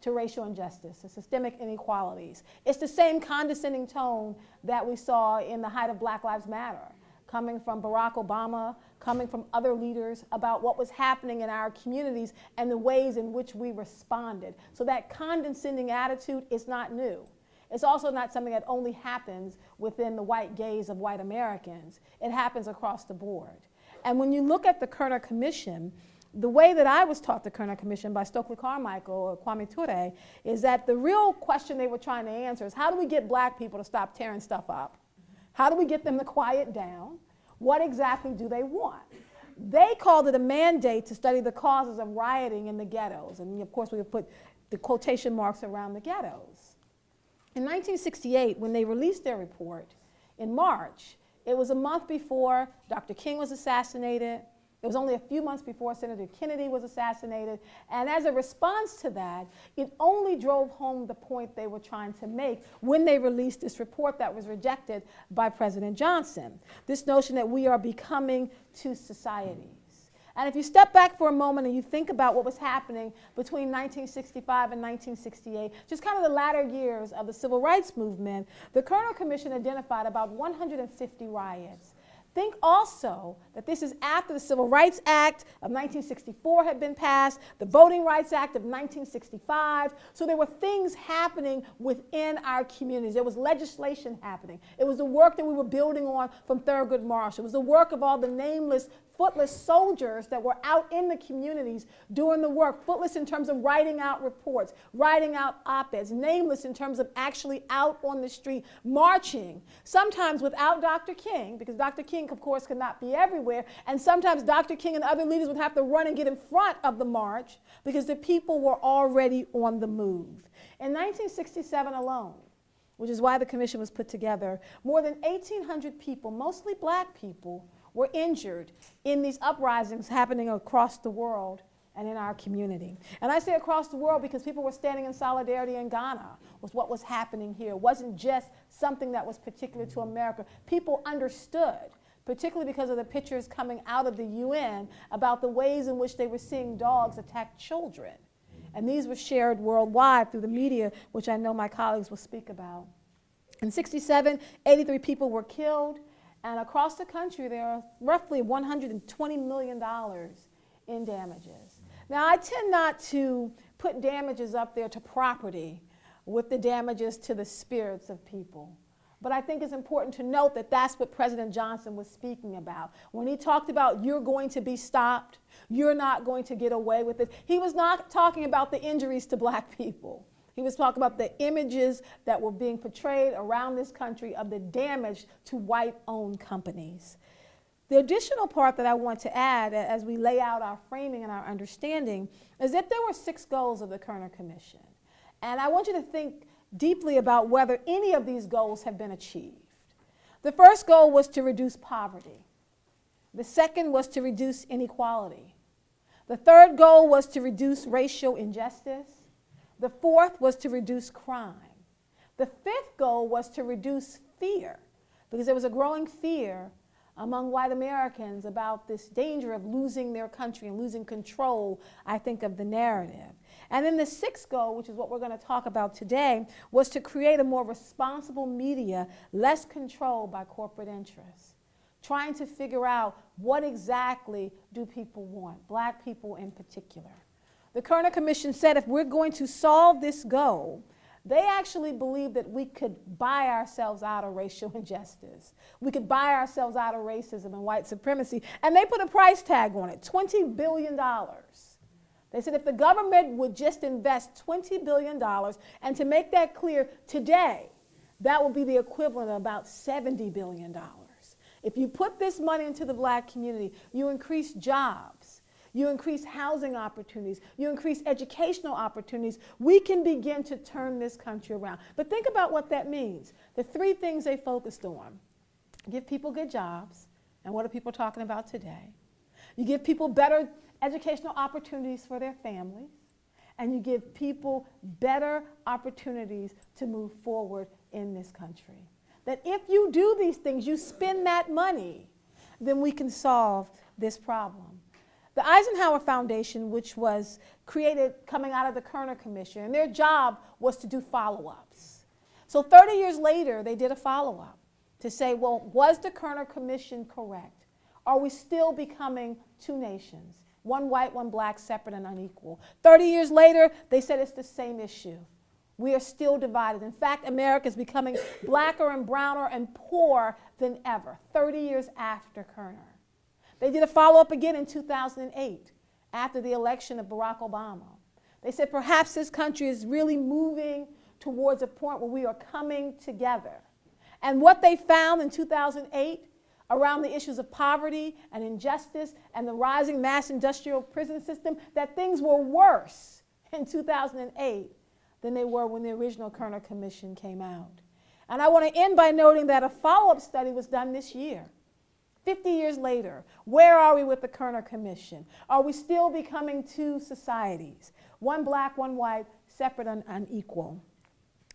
to racial injustice, to systemic inequalities. It's the same condescending tone that we saw in the height of Black Lives Matter, coming from Barack Obama, coming from other leaders about what was happening in our communities and the ways in which we responded. So that condescending attitude is not new. It's also not something that only happens within the white gaze of white Americans. It happens across the board. And when you look at the Kerner Commission, the way that I was taught the Kerner Commission by Stokely Carmichael or Kwame Ture is that the real question they were trying to answer is how do we get black people to stop tearing stuff up? How do we get them to quiet down? What exactly do they want? They called it a mandate to study the causes of rioting in the ghettos. And of course, we would put the quotation marks around the ghettos. In 1968, when they released their report in March, it was a month before Dr. King was assassinated. It was only a few months before Senator Kennedy was assassinated. And as a response to that, it only drove home the point they were trying to make when they released this report that was rejected by President Johnson. This notion that we are becoming two societies. And if you step back for a moment and you think about what was happening between 1965 and 1968, just kind of the latter years of the civil rights movement, the Kerner Commission identified about 150 riots. Think also that this is after the Civil Rights Act of 1964 had been passed, the Voting Rights Act of 1965. So there were things happening within our communities. There was legislation happening. It was the work that we were building on from Thurgood Marshall. It was the work of all the nameless, footless soldiers that were out in the communities doing the work, footless in terms of writing out reports, writing out op-eds, nameless in terms of actually out on the street marching, sometimes without Dr. King, because Dr. King, of course, could not be everywhere, and sometimes Dr. King and other leaders would have to run and get in front of the march because the people were already on the move. In 1967 alone, which is why the commission was put together, more than 1,800 people, mostly black people, were injured in these uprisings happening across the world and in our community. And I say across the world because people were standing in solidarity in Ghana with what was happening here. It wasn't just something that was particular to America. People understood, particularly because of the pictures coming out of the UN about the ways in which they were seeing dogs attack children. And these were shared worldwide through the media, which I know my colleagues will speak about. In 1967, 83 people were killed. And across the country, there are roughly $120 million in damages. Now, I tend not to put damages up there to property with the damages to the spirits of people. But I think it's important to note that that's what President Johnson was speaking about. When he talked about you're going to be stopped, you're not going to get away with it, he was not talking about the injuries to black people. He was talking about the images that were being portrayed around this country of the damage to white-owned companies. The additional part that I want to add as we lay out our framing and our understanding is that there were 6 goals of the Kerner Commission. And I want you to think deeply about whether any of these goals have been achieved. The first goal was to reduce poverty. The second was to reduce inequality. The third goal was to reduce racial injustice. The fourth was to reduce crime. The fifth goal was to reduce fear, because there was a growing fear among white Americans about this danger of losing their country and losing control, I think, of the narrative. And then the sixth goal, which is what we're going to talk about today, was to create a more responsible media, less controlled by corporate interests, trying to figure out what exactly do people want, black people in particular. The Kerner Commission said if we're going to solve this goal, they actually believed that we could buy ourselves out of racial injustice. We could buy ourselves out of racism and white supremacy. And they put a price tag on it, $20 billion. They said if the government would just invest $20 billion, and to make that clear, today, that would be the equivalent of about $70 billion. If you put this money into the black community, you increase jobs, you increase housing opportunities, you increase educational opportunities, we can begin to turn this country around. But think about what that means. The three things they focused on: give people good jobs, and what are people talking about today? You give people better educational opportunities for their families, and you give people better opportunities to move forward in this country. That if you do these things, you spend that money, then we can solve this problem. The Eisenhower Foundation, which was created coming out of the Kerner Commission, and their job was to do follow-ups. So 30 years later, they did a follow-up to say, well, was the Kerner Commission correct? Are we still becoming two nations? One white, one black, separate and unequal. 30 years later, they said it's the same issue. We are still divided. In fact, America is becoming blacker and browner and poorer than ever, 30 years after Kerner. They did a follow-up again in 2008, after the election of Barack Obama. They said perhaps this country is really moving towards a point where we are coming together. And what they found in 2008 around the issues of poverty and injustice and the rising mass industrial prison system, that things were worse in 2008 than they were when the original Kerner Commission came out. And I want to end by noting that a follow-up study was done this year. 50 years later, where are we with the Kerner Commission? Are we still becoming two societies? One black, one white, separate and unequal.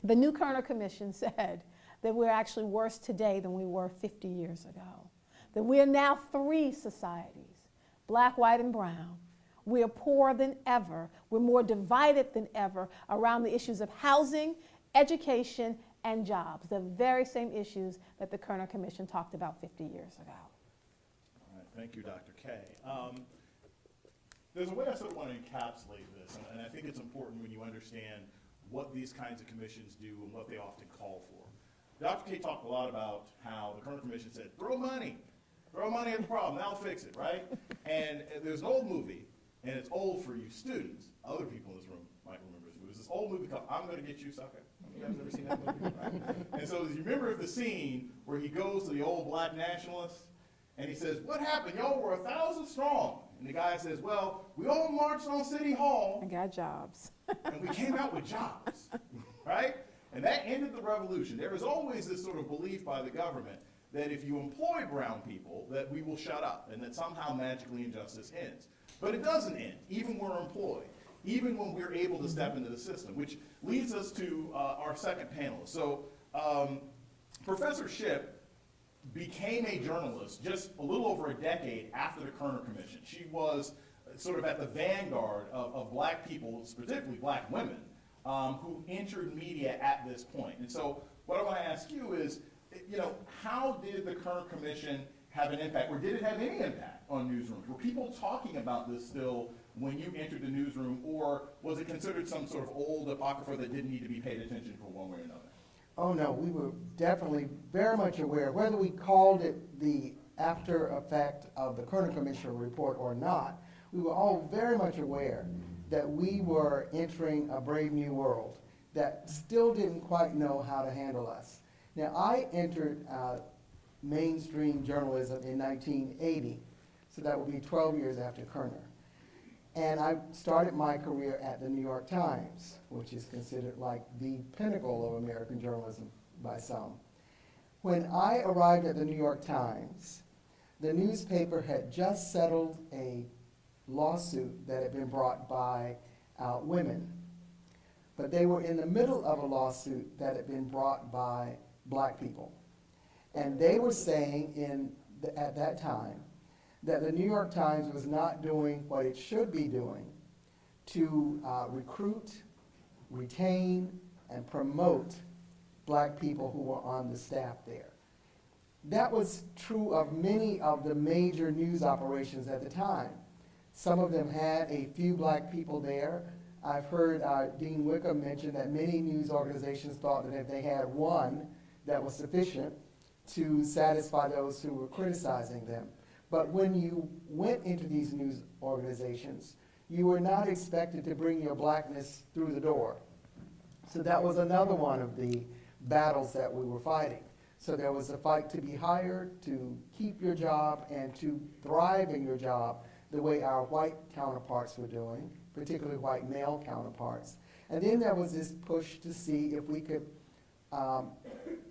The new Kerner Commission said that we're actually worse today than we were 50 years ago. That we are now three societies, black, white, and brown. We are poorer than ever. We're more divided than ever around the issues of housing, education, and jobs, the very same issues that the Kerner Commission talked about 50 years ago. All right, thank you, Dr. K. There's a way I sort of want to encapsulate this, and I think it's important when you understand what these kinds of commissions do and what they often call for. Dr. K talked a lot about how the Kerner Commission said, throw money at the problem, that'll fix it, right? And there's an old movie, and it's old for you students. Other people in this room might remember this movie. There's this old movie called I'm Gonna Get You, Sucker. You guys ever seen that movie? Right? And so you remember the scene where he goes to the old black nationalists, and he says, what happened? Y'all were 1,000 strong. And the guy says, well, we all marched on City Hall. And got jobs. And we came out with jobs, right? And that ended the revolution. There is always this sort of belief by the government that if you employ brown people, that we will shut up, and that somehow magically injustice ends. But it doesn't end, even when we're employed, even when we're able to step into the system, which leads us to our second panelist. So Professor Shipp became a journalist just a little over a decade after the Kerner Commission. She was sort of at the vanguard of black people, particularly black women, who entered media at this point. And so what I want to ask you is, how did the Kerner Commission have an impact, or did it have any impact on newsrooms? Were people talking about this still when you entered the newsroom, or was it considered some sort of old apocrypha that didn't need to be paid attention for one way or another? Oh no, we were definitely very much aware, whether we called it the after effect of the Kerner Commission report or not, we were all very much aware that we were entering a brave new world that still didn't quite know how to handle us. Now, I entered mainstream journalism in 1980, so that would be 12 years after Kerner. And I started my career at the New York Times, which is considered like the pinnacle of American journalism by some. When I arrived at the New York Times, the newspaper had just settled a lawsuit that had been brought by women. But they were in the middle of a lawsuit that had been brought by black people. And they were saying at that time that the New York Times was not doing what it should be doing to recruit, retain, and promote black people who were on the staff there. That was true of many of the major news operations at the time. Some of them had a few black people there. I've heard Dean Wickham mention that many news organizations thought that if they had one, that was sufficient to satisfy those who were criticizing them. But when you went into these news organizations, you were not expected to bring your blackness through the door. So that was another one of the battles that we were fighting. So there was a fight to be hired, to keep your job, and to thrive in your job. the way our white counterparts were doing, particularly white male counterparts. And then there was this push to see if we could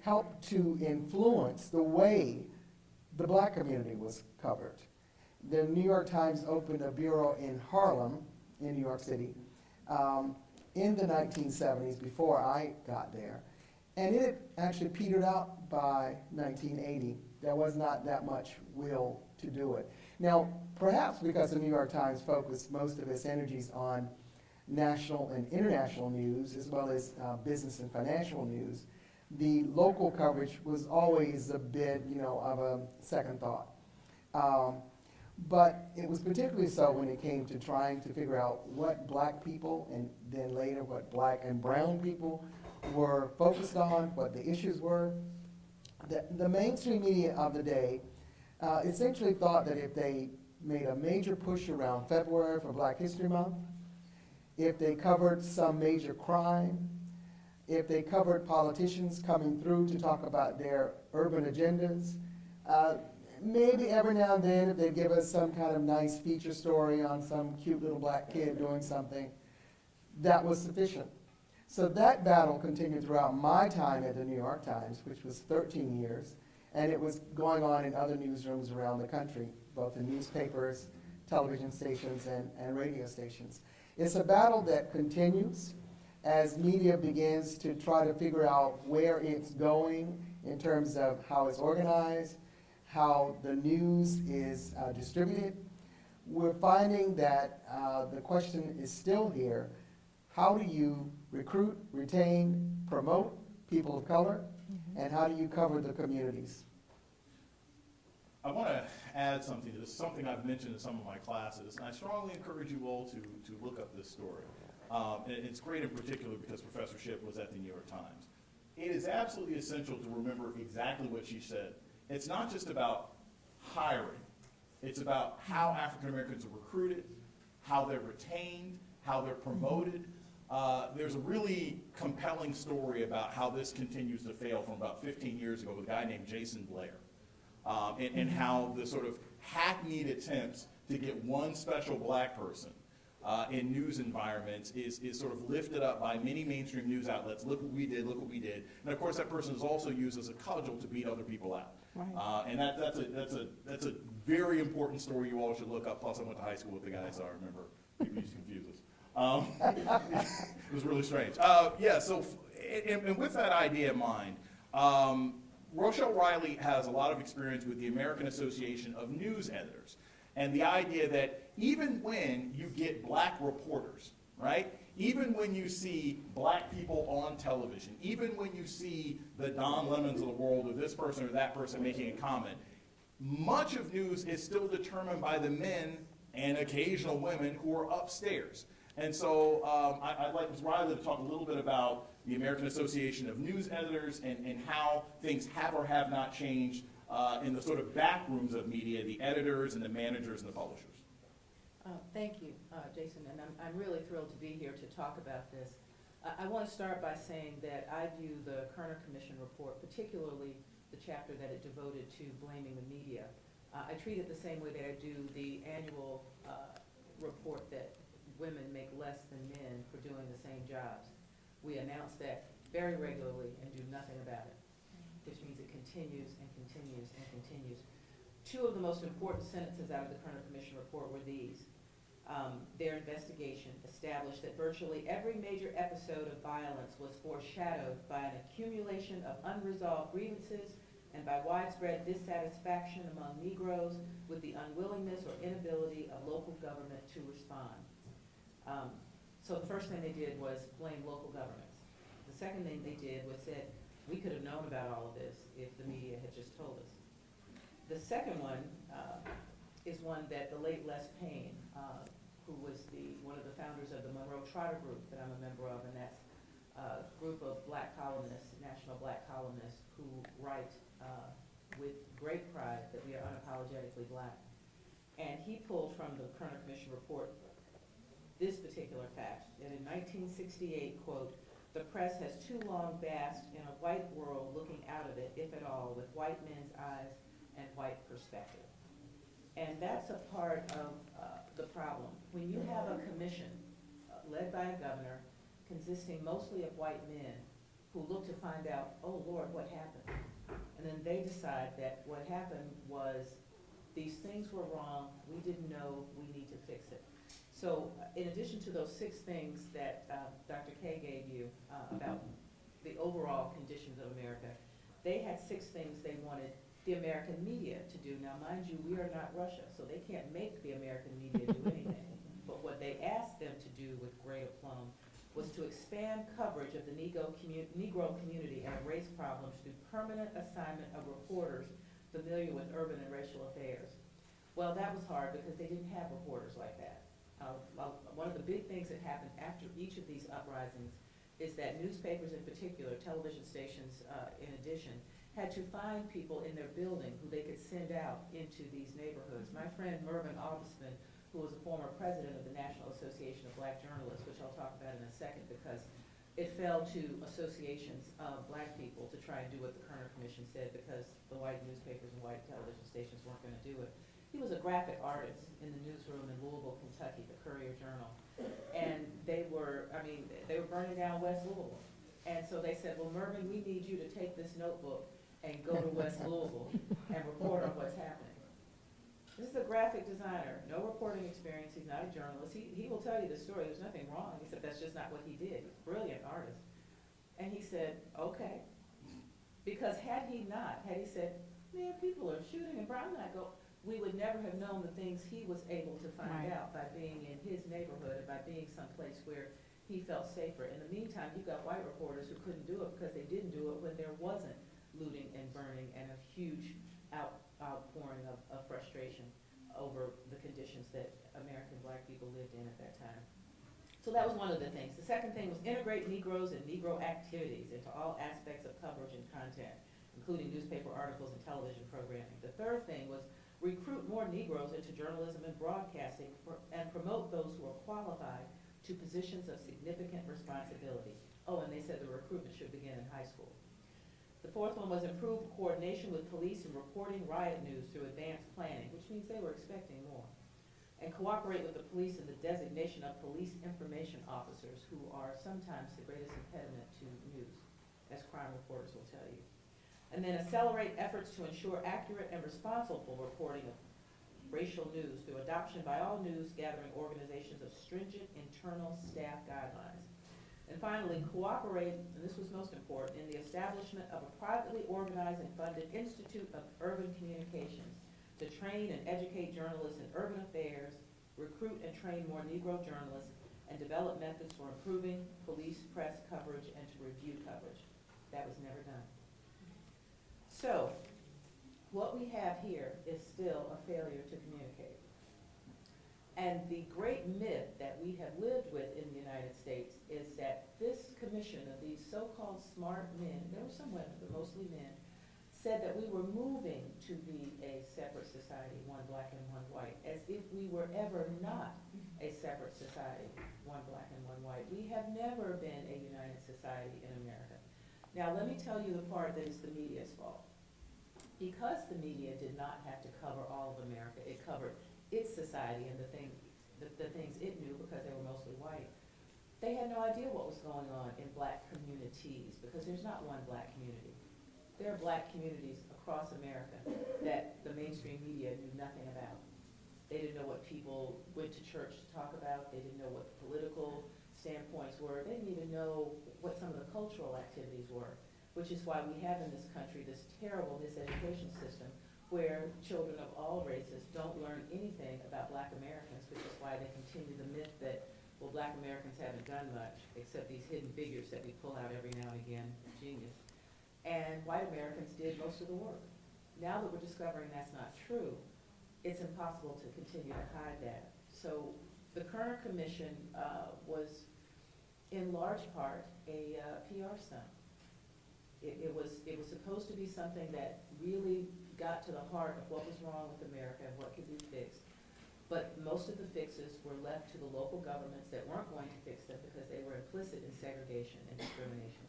help to influence the way the black community was covered. The New York Times opened a bureau in Harlem, in New York City, in the 1970s, before I got there. And it actually petered out by 1980. There was not that much will to do it. Now, perhaps because the New York Times focused most of its energies on national and international news, as well as business and financial news, the local coverage was always a bit, of a second thought. But it was particularly so when it came to trying to figure out what black people, and then later what black and brown people were focused on, what the issues were. The mainstream media of the day essentially thought that if they made a major push around February for Black History Month, if they covered some major crime, if they covered politicians coming through to talk about their urban agendas, maybe every now and then if they give us some kind of nice feature story on some cute little black kid doing something, that was sufficient. So that battle continued throughout my time at the New York Times, which was 13 years, and it was going on in other newsrooms around the country, both in newspapers, television stations, and radio stations. It's a battle that continues as media begins to try to figure out where it's going in terms of how it's organized, how the news is distributed. We're finding that the question is still here: how do you recruit, retain, promote people of color, and how do you cover the communities? I want to add something to this, something I've mentioned in some of my classes, and I strongly encourage you all to look up this story. And it's great in particular because Professor Shipp was at the New York Times. It is absolutely essential to remember exactly what she said. It's not just about hiring. It's about how African Americans are recruited, how they're retained, how they're promoted. There's a really compelling story about how this continues to fail from about 15 years ago with a guy named Jason Blair. And how the sort of hackneyed attempts to get one special black person in news environments is sort of lifted up by many mainstream news outlets. Look what we did, look what we did. And of course that person is also used as a cudgel to beat other people out. Right. And that's a very important story you all should look up. Plus I went to high school with the guy, so I remember people used to confuse us. It was really strange. And with that idea in mind, Rochelle Riley has a lot of experience with the American Association of News Editors, and the idea that even when you get black reporters, right, even when you see black people on television, even when you see the Don Lemons of the world or this person or that person making a comment, much of news is still determined by the men and occasional women who are upstairs. And so I'd like Ms. Riley to talk a little bit about the American Association of News Editors and how things have or have not changed in the sort of back rooms of media, the editors and the managers and the publishers. Thank you, Jason, and I'm really thrilled to be here to talk about this. I want to start by saying that I view the Kerner Commission report, particularly the chapter that it devoted to blaming the media, I treat it the same way that I do the annual report that women make less than men for doing the same jobs. We announce that very regularly and do nothing about it, which means it continues and continues and continues. Two of the most important sentences out of the Kerner Commission report were these. Their investigation established that virtually every major episode of violence was foreshadowed by an accumulation of unresolved grievances and by widespread dissatisfaction among Negroes with the unwillingness or inability of local government to respond. So the first thing they did was blame local governments. The second thing they did was said, we could have known about all of this if the media had just told us. The second one is one that the late Les Payne, who was one of the founders of the Monroe Trotter Group that I'm a member of, and that's a group of black columnists, national black columnists, who write with great pride that we are unapologetically black. And he pulled from the Kerner Commission report this particular fact, that in 1968, quote, the press has too long basked in a white world looking out of it, if at all, with white men's eyes and white perspective. And that's a part of when you have a commission led by a governor consisting mostly of white men who look to find out, oh Lord, what happened? And then they decide that what happened was these things were wrong, we didn't know, we need to fix it. So in addition to those 6 things that Dr. K gave you about the overall conditions of America, they had 6 things they wanted the American media to do. Now, mind you, we are not Russia, so they can't make the American media do anything. But what they asked them to do with great aplomb was to expand coverage of the Negro community and race problems through permanent assignment of reporters familiar with urban and racial affairs. Well, that was hard because they didn't have reporters like that. One of the big things that happened after each of these uprisings is that newspapers in particular, television stations in addition, had to find people in their building who they could send out into these neighborhoods. My friend Mervyn Augustman, who was a former president of the National Association of Black Journalists, which I'll talk about in a second because it fell to associations of black people to try and do what the Kerner Commission said because the white newspapers and white television stations weren't going to do it. He was a graphic artist in the newsroom in Louisville, Kentucky, the Courier-Journal. And they were burning down West Louisville. And so they said, well, Mervyn, we need you to take this notebook and go to West Louisville and report on what's happening. This is a graphic designer, no reporting experience, he's not a journalist. He will tell you the story, there's nothing wrong, except that's just not what he did. He's a brilliant artist. And he said, okay. Because had he said, man, people are shooting and I'm not going, we would never have known the things he was able to find out by being in his neighborhood and by being someplace where he felt safer. In the meantime, you've got white reporters who couldn't do it because they didn't do it when there wasn't looting and burning and a huge outpouring of frustration over the conditions that American black people lived in at that time. So that was one of the things. The second thing was integrate Negroes and Negro activities into all aspects of coverage and content, including newspaper articles and television programming. The third thing was recruit more Negroes into journalism and broadcasting and promote those who are qualified to positions of significant responsibility. Oh, and they said the recruitment should begin in high school. The fourth one was improve coordination with police in reporting riot news through advanced planning, which means they were expecting more. And cooperate with the police in the designation of police information officers, who are sometimes the greatest impediment to news, as crime reporters will tell you. And then accelerate efforts to ensure accurate and responsible reporting of racial news through adoption by all news gathering organizations of stringent internal staff guidelines. And finally, cooperate, and this was most important, in the establishment of a privately organized and funded Institute of Urban Communications to train and educate journalists in urban affairs, recruit and train more Negro journalists, and develop methods for improving police press coverage and to review coverage. That was never done. So, what we have here is still a failure to communicate. And the great myth that we have lived with in the United States is that this commission of these so-called smart men, there were some women, but mostly men, said that we were moving to be a separate society, one black and one white, as if we were ever not a separate society, one black and one white. We have never been a united society in America. Now, let me tell you the part that is the media's fault. Because the media did not have to cover all of America, it covered its society and the things it knew because they were mostly white. They had no idea what was going on in black communities because there's not one black community. There are black communities across America that the mainstream media knew nothing about. They didn't know what people went to church to talk about. They didn't know what the political standpoints were. They didn't even know what some of the cultural activities were, which is why we have in this country this terrible miseducation system where children of all races don't learn anything about black Americans, which is why they continue the myth that, well, black Americans haven't done much, except these hidden figures that we pull out every now and again, genius. And white Americans did most of the work. Now that we're discovering that's not true, it's impossible to continue to hide that. So the Kerner Commission was, in large part, a PR stunt. It was supposed to be something that really got to the heart of what was wrong with America and what could be fixed. But most of the fixes were left to the local governments that weren't going to fix them because they were implicit in segregation and discrimination.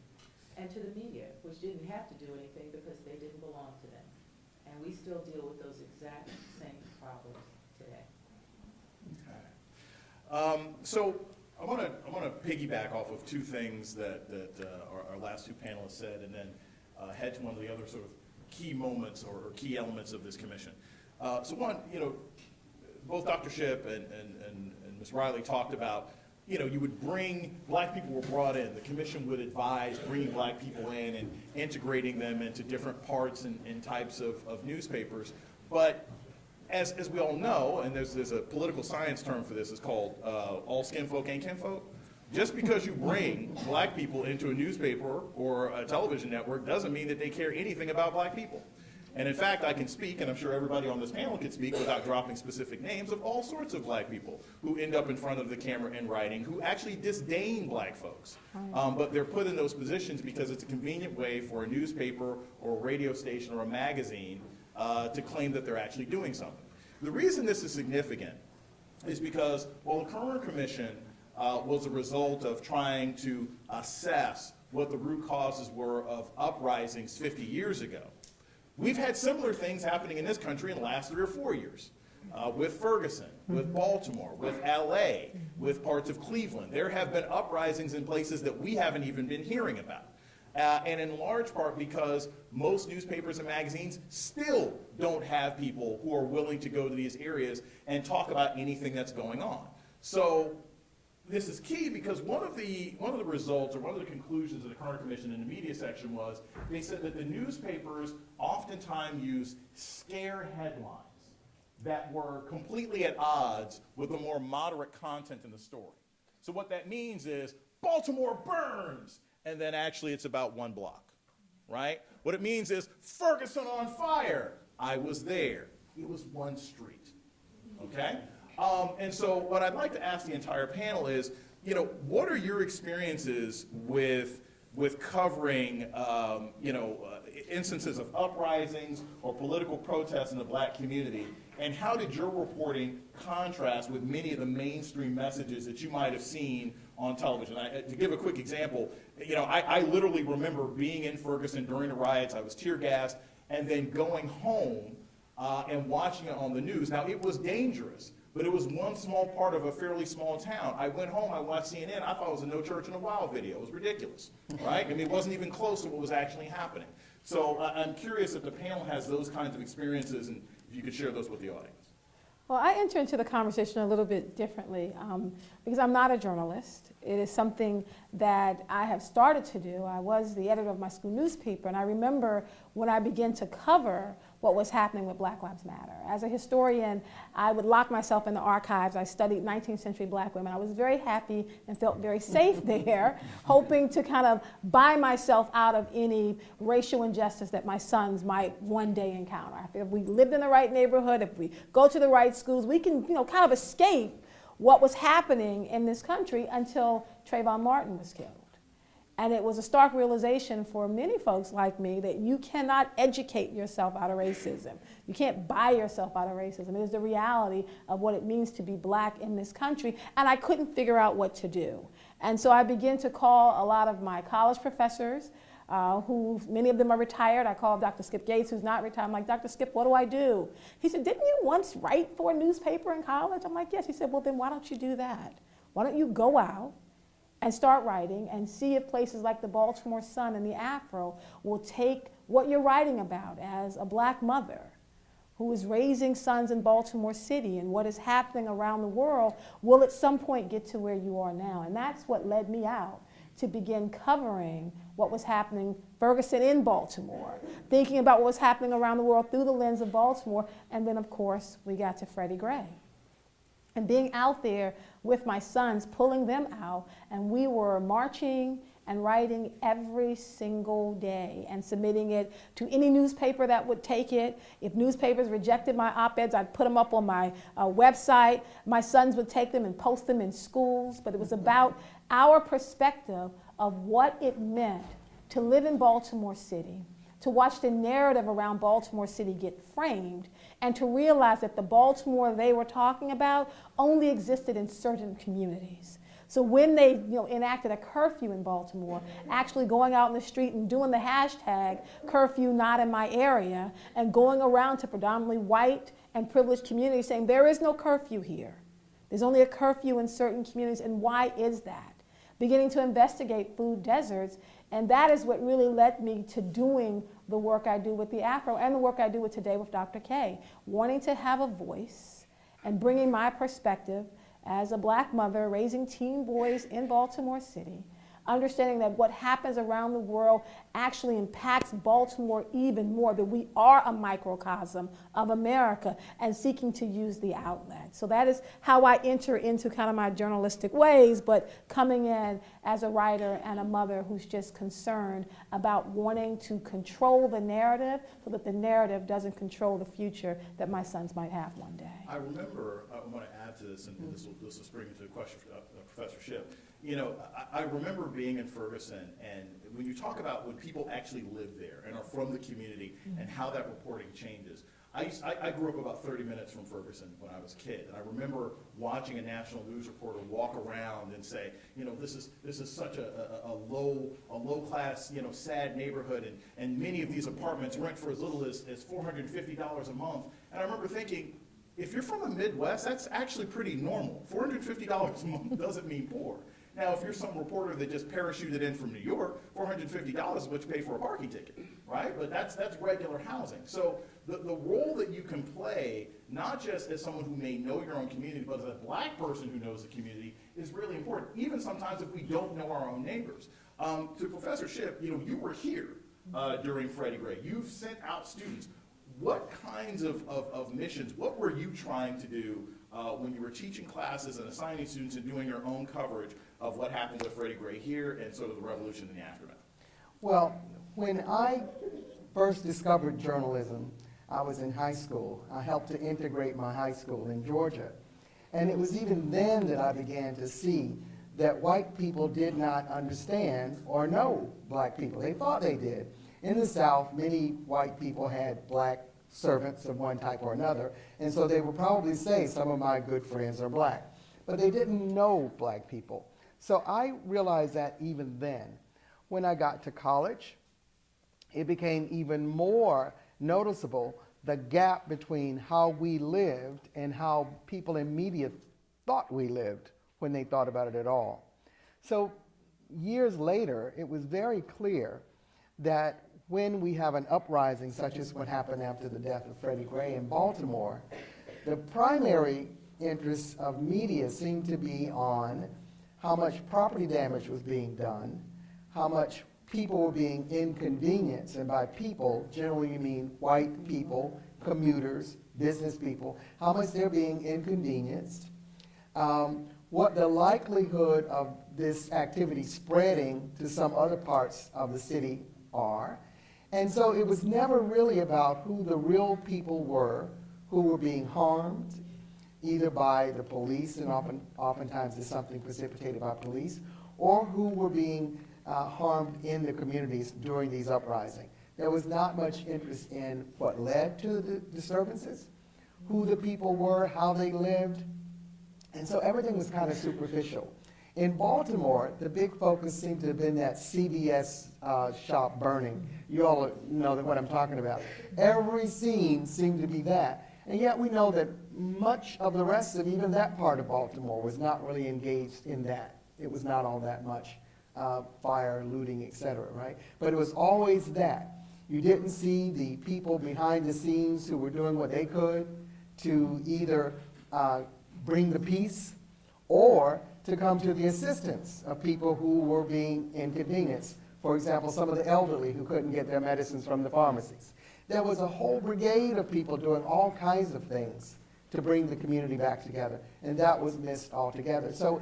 And to the media, which didn't have to do anything because they didn't belong to them. And we still deal with those exact same problems today. Okay. So I want to piggyback off of two things that our last two panelists said, and then head to one of the other sort of key moments or key elements of this commission. So one, both Dr. Shipp and Ms. Riley talked about, you would black people were brought in. The commission would advise bringing black people in and integrating them into different parts and types of newspapers. But as we all know, and there's a political science term for this, it's called all skin folk ain't kinfolk. Just because you bring black people into a newspaper or a television network doesn't mean that they care anything about black people. And in fact, I can speak, and I'm sure everybody on this panel can speak without dropping specific names, of all sorts of black people who end up in front of the camera and writing, who actually disdain black folks. But they're put in those positions because it's a convenient way for a newspaper or a radio station or a magazine to claim that they're actually doing something. The reason this is significant is because while the Kerner Commission was a result of trying to assess what the root causes were of uprisings 50 years ago, we've had similar things happening in this country in the last 3 or 4 years. With Ferguson, with Baltimore, with LA, with parts of Cleveland. There have been uprisings in places that we haven't even been hearing about. And in large part because most newspapers and magazines still don't have people who are willing to go to these areas and talk about anything that's going on. So this is key because one of the results or one of the conclusions of the Kerner Commission in the media section was they said that the newspapers oftentimes use scare headlines that were completely at odds with the more moderate content in the story. So what that means is Baltimore burns, and then actually it's about one block, right? What it means is Ferguson on fire. I was there. It was one street, okay? And so what I'd like to ask the entire panel is, what are your experiences with covering, instances of uprisings or political protests in the black community? And how did your reporting contrast with many of the mainstream messages that you might have seen on television? To give a quick example, I literally remember being in Ferguson during the riots. I was tear gassed, and then going home and watching it on the news. Now, it was dangerous, but it was one small part of a fairly small town. I went home, I watched CNN, I thought it was a No Church in the Wild video. It was ridiculous, right? I mean, it wasn't even close to what was actually happening. So I'm curious if the panel has those kinds of experiences, and if you could share those with the audience. Well, I enter into the conversation a little bit differently because I'm not a journalist. It is something that I have started to do. I was the editor of my school newspaper, and I remember when I began to cover what was happening with Black Lives Matter. As a historian, I would lock myself in the archives. I studied 19th century black women. I was very happy and felt very safe there, hoping to kind of buy myself out of any racial injustice that my sons might one day encounter. If we lived in the right neighborhood, if we go to the right schools, we can, kind of escape what was happening in this country until Trayvon Martin was killed. And it was a stark realization for many folks like me that you cannot educate yourself out of racism. You can't buy yourself out of racism. It is the reality of what it means to be black in this country. And I couldn't figure out what to do. And so I began to call a lot of my college professors, who many of them are retired. I called Dr. Skip Gates, who's not retired. I'm like, Dr. Skip, what do I do? He said, didn't you once write for a newspaper in college? I'm like, yes. He said, well, then why don't you do that? Why don't you go out and start writing and see if places like the Baltimore Sun and the Afro will take what you're writing about as a black mother who is raising sons in Baltimore City and what is happening around the world will at some point get to where you are now. And that's what led me out to begin covering what was happening Ferguson in Baltimore, thinking about what was happening around the world through the lens of Baltimore. And then, of course, we got to Freddie Gray. And being out there with my sons, pulling them out, and we were marching and writing every single day and submitting it to any newspaper that would take it. If newspapers rejected my op-eds, I'd put them up on my website. My sons would take them and post them in schools. But it was about our perspective of what it meant to live in Baltimore City, to watch the narrative around Baltimore City get framed, and to realize that the Baltimore they were talking about only existed in certain communities. So when they enacted a curfew in Baltimore, actually going out in the street and doing the hashtag curfew not in my area, and going around to predominantly white and privileged communities saying there is no curfew here. There's only a curfew in certain communities, and why is that? Beginning to investigate food deserts, and that is what really led me to doing the work I do with the Afro and the work I do with Today with Dr. K, wanting to have a voice and bringing my perspective as a black mother raising teen boys in Baltimore City, understanding that what happens around the world actually impacts Baltimore even more, that we are a microcosm of America, and seeking to use the outlet. So that is how I enter into kind of my journalistic ways, but coming in as a writer and a mother who's just concerned about wanting to control the narrative so that the narrative doesn't control the future that my sons might have one day. I remember, I want to add to this, and this will spring into a question for Professor Shipp. You know, I remember being in Ferguson, and when you talk about when people actually live there and are from the community and how that reporting changes. I grew up about 30 minutes from Ferguson when I was a kid, and I remember watching a national news reporter walk around and say, you know, this is such a low class, you know, sad neighborhood, and many of these apartments rent for as little as $450 a month. And I remember thinking, if you're from the Midwest, that's actually pretty normal. $450 a month doesn't mean poor. Now, if you're some reporter that just parachuted in from New York, $450 is what you pay for a parking ticket, right? But that's regular housing. So the role that you can play, not just as someone who may know your own community, but as a black person who knows the community, is really important, even sometimes if we don't know our own neighbors. To Professor Shipp, you know, you were here during Freddie Gray. You've sent out students. What kinds of missions, what were you trying to do when you were teaching classes and assigning students and doing your own coverage of what happened with Freddie Gray here and sort of the revolution in the aftermath? Well, when I first discovered journalism, I was in high school. I helped to integrate my high school in Georgia. And it was even then that I began to see that white people did not understand or know black people. They thought they did. In the South, many white people had black servants of one type or another, and so they would probably say some of my good friends are black. But they didn't know black people. So I realized that even then. When I got to college, it became even more noticeable, the gap between how we lived and how people in media thought we lived when they thought about it at all. So years later, it was very clear that when we have an uprising such as what happened after the death of Freddie Gray in Baltimore, the primary interests of media seemed to be on how much property damage was being done, how much people were being inconvenienced, and by people, generally you mean white people, commuters, business people, how much they're being inconvenienced, what the likelihood of this activity spreading to some other parts of the city are. And so it was never really about who the real people were who were being harmed, either by the police, and oftentimes it's something precipitated by police, or who were being harmed in the communities during these uprisings. There was not much interest in what led to the disturbances, who the people were, how they lived, and so everything was kind of superficial. In Baltimore, the big focus seemed to have been that CVS shop burning. You all know what I'm talking about. Every scene seemed to be that. And yet we know that much of the rest of even that part of Baltimore was not really engaged in that. It was not all that much fire, looting, et cetera, right? But it was always that. You didn't see the people behind the scenes who were doing what they could to either bring the peace or to come to the assistance of people who were being inconvenienced. For example, some of the elderly who couldn't get their medicines from the pharmacies. There was a whole brigade of people doing all kinds of things to bring the community back together, and that was missed altogether. So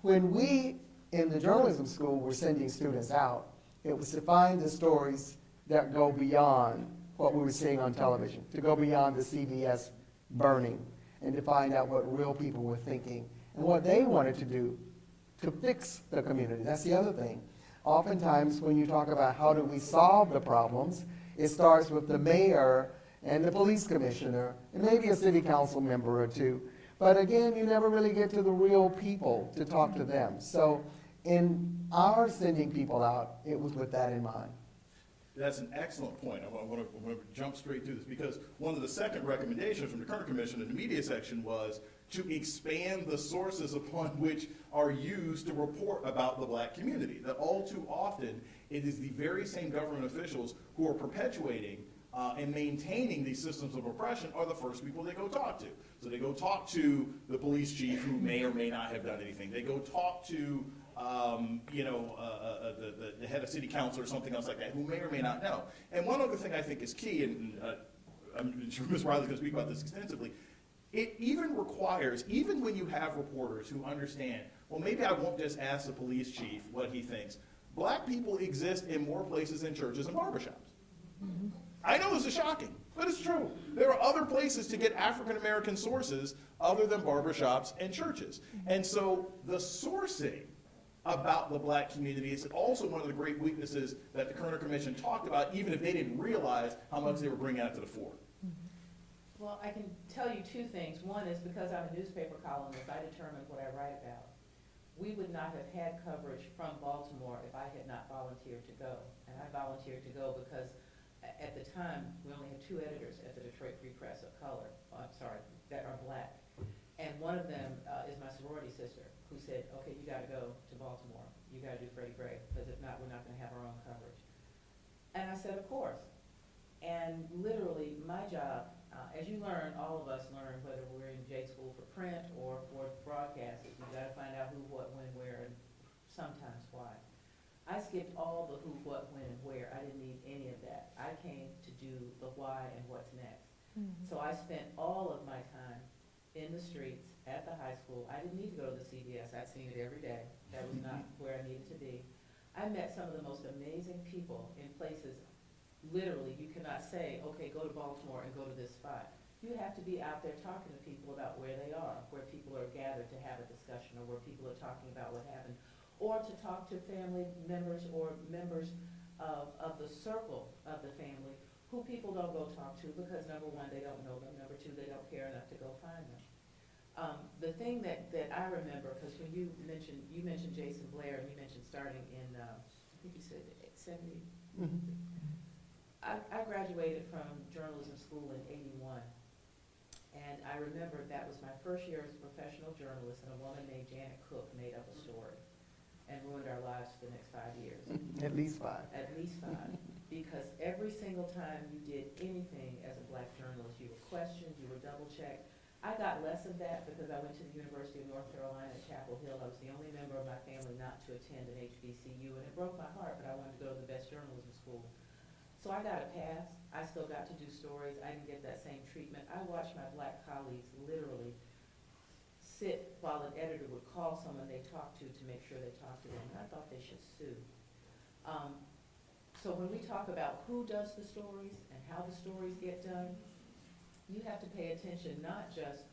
when we in the journalism school were sending students out, it was to find the stories that go beyond what we were seeing on television, to go beyond the CVS burning, and to find out what real people were thinking and what they wanted to do to fix the community. That's the other thing. Oftentimes when you talk about how do we solve the problems, it starts with the mayor and the police commissioner and maybe a city council member or two. But again, you never really get to the real people to talk to them. So in our sending people out, it was with that in mind. That's an excellent point. I want to jump straight to this because one of the second recommendations from the Kerner Commission in the media section was to expand the sources upon which are used to report about the black community. That all too often, it is the very same government officials who are perpetuating and maintaining these systems of oppression are the first people they go talk to. So they go talk to the police chief who may or may not have done anything. They go talk to the head of city council or something else like that who may or may not know. And one other thing I think is key, and I'm sure Ms. Riley's going to speak about this extensively, it even requires, even when you have reporters who understand, well, maybe I won't just ask the police chief what he thinks. Black people exist in more places than churches and barbershops. I know this is shocking, but it's true. There are other places to get African-American sources other than barbershops and churches. And so the sourcing about the black community is also one of the great weaknesses that the Kerner Commission talked about, even if they didn't realize how much they were bringing out to the fore. Well, I can tell you two things. One is because I'm a newspaper columnist, I determine what I write about. We would not have had coverage from Baltimore if I had not volunteered to go. And I volunteered to go because at the time, we only had 2 editors at the Detroit Free Press of color, that are black. And one of them is my sorority sister, who said, okay, you gotta go to Baltimore. You gotta do Freddie Gray, because if not, we're not gonna have our own coverage. And I said, of course. And literally, my job, as you learn, all of us learn, whether we're in J school for print or for broadcast, is you've got to find out who, what, when, where, and sometimes why. I skipped all the who, what, when, and where. I didn't need any of that. I came to do the why and what's next. So I spent all of my time in the streets at the high school. I didn't need to go to the CVS. I'd seen it every day. That was not where I needed to be. I met some of the most amazing people in places. Literally, you cannot say, okay, go to Baltimore and go to this spot. You have to be out there talking to people about where they are, where people are gathered to have a discussion, or where people are talking about what happened, or to talk to family members or members of the circle of the family who people don't go talk to because, number one, they don't know them, number two, they don't care enough to go find them. The thing that I remember, because when you mentioned Jason Blair, and you mentioned starting in, I think you said 70. I graduated from journalism school in '81, and I remember that was my first year as a professional journalist, and a woman named Janet Cook made up a story and ruined our lives for the next 5 years. At least 5. At least 5. Because every single time you did anything as a black journalist, you were questioned, you were double-checked. I got less of that because I went to the University of North Carolina at Chapel Hill. I was the only member of my family not to attend an HBCU, and it broke my heart, but I wanted to go to the best journalism school. So I got a pass. I still got to do stories. I didn't get that same treatment. I watched my black colleagues literally sit while an editor would call someone they talked to make sure they talked to them, and I thought they should sue. So when we talk about who does the stories and how the stories get done, you have to pay attention not just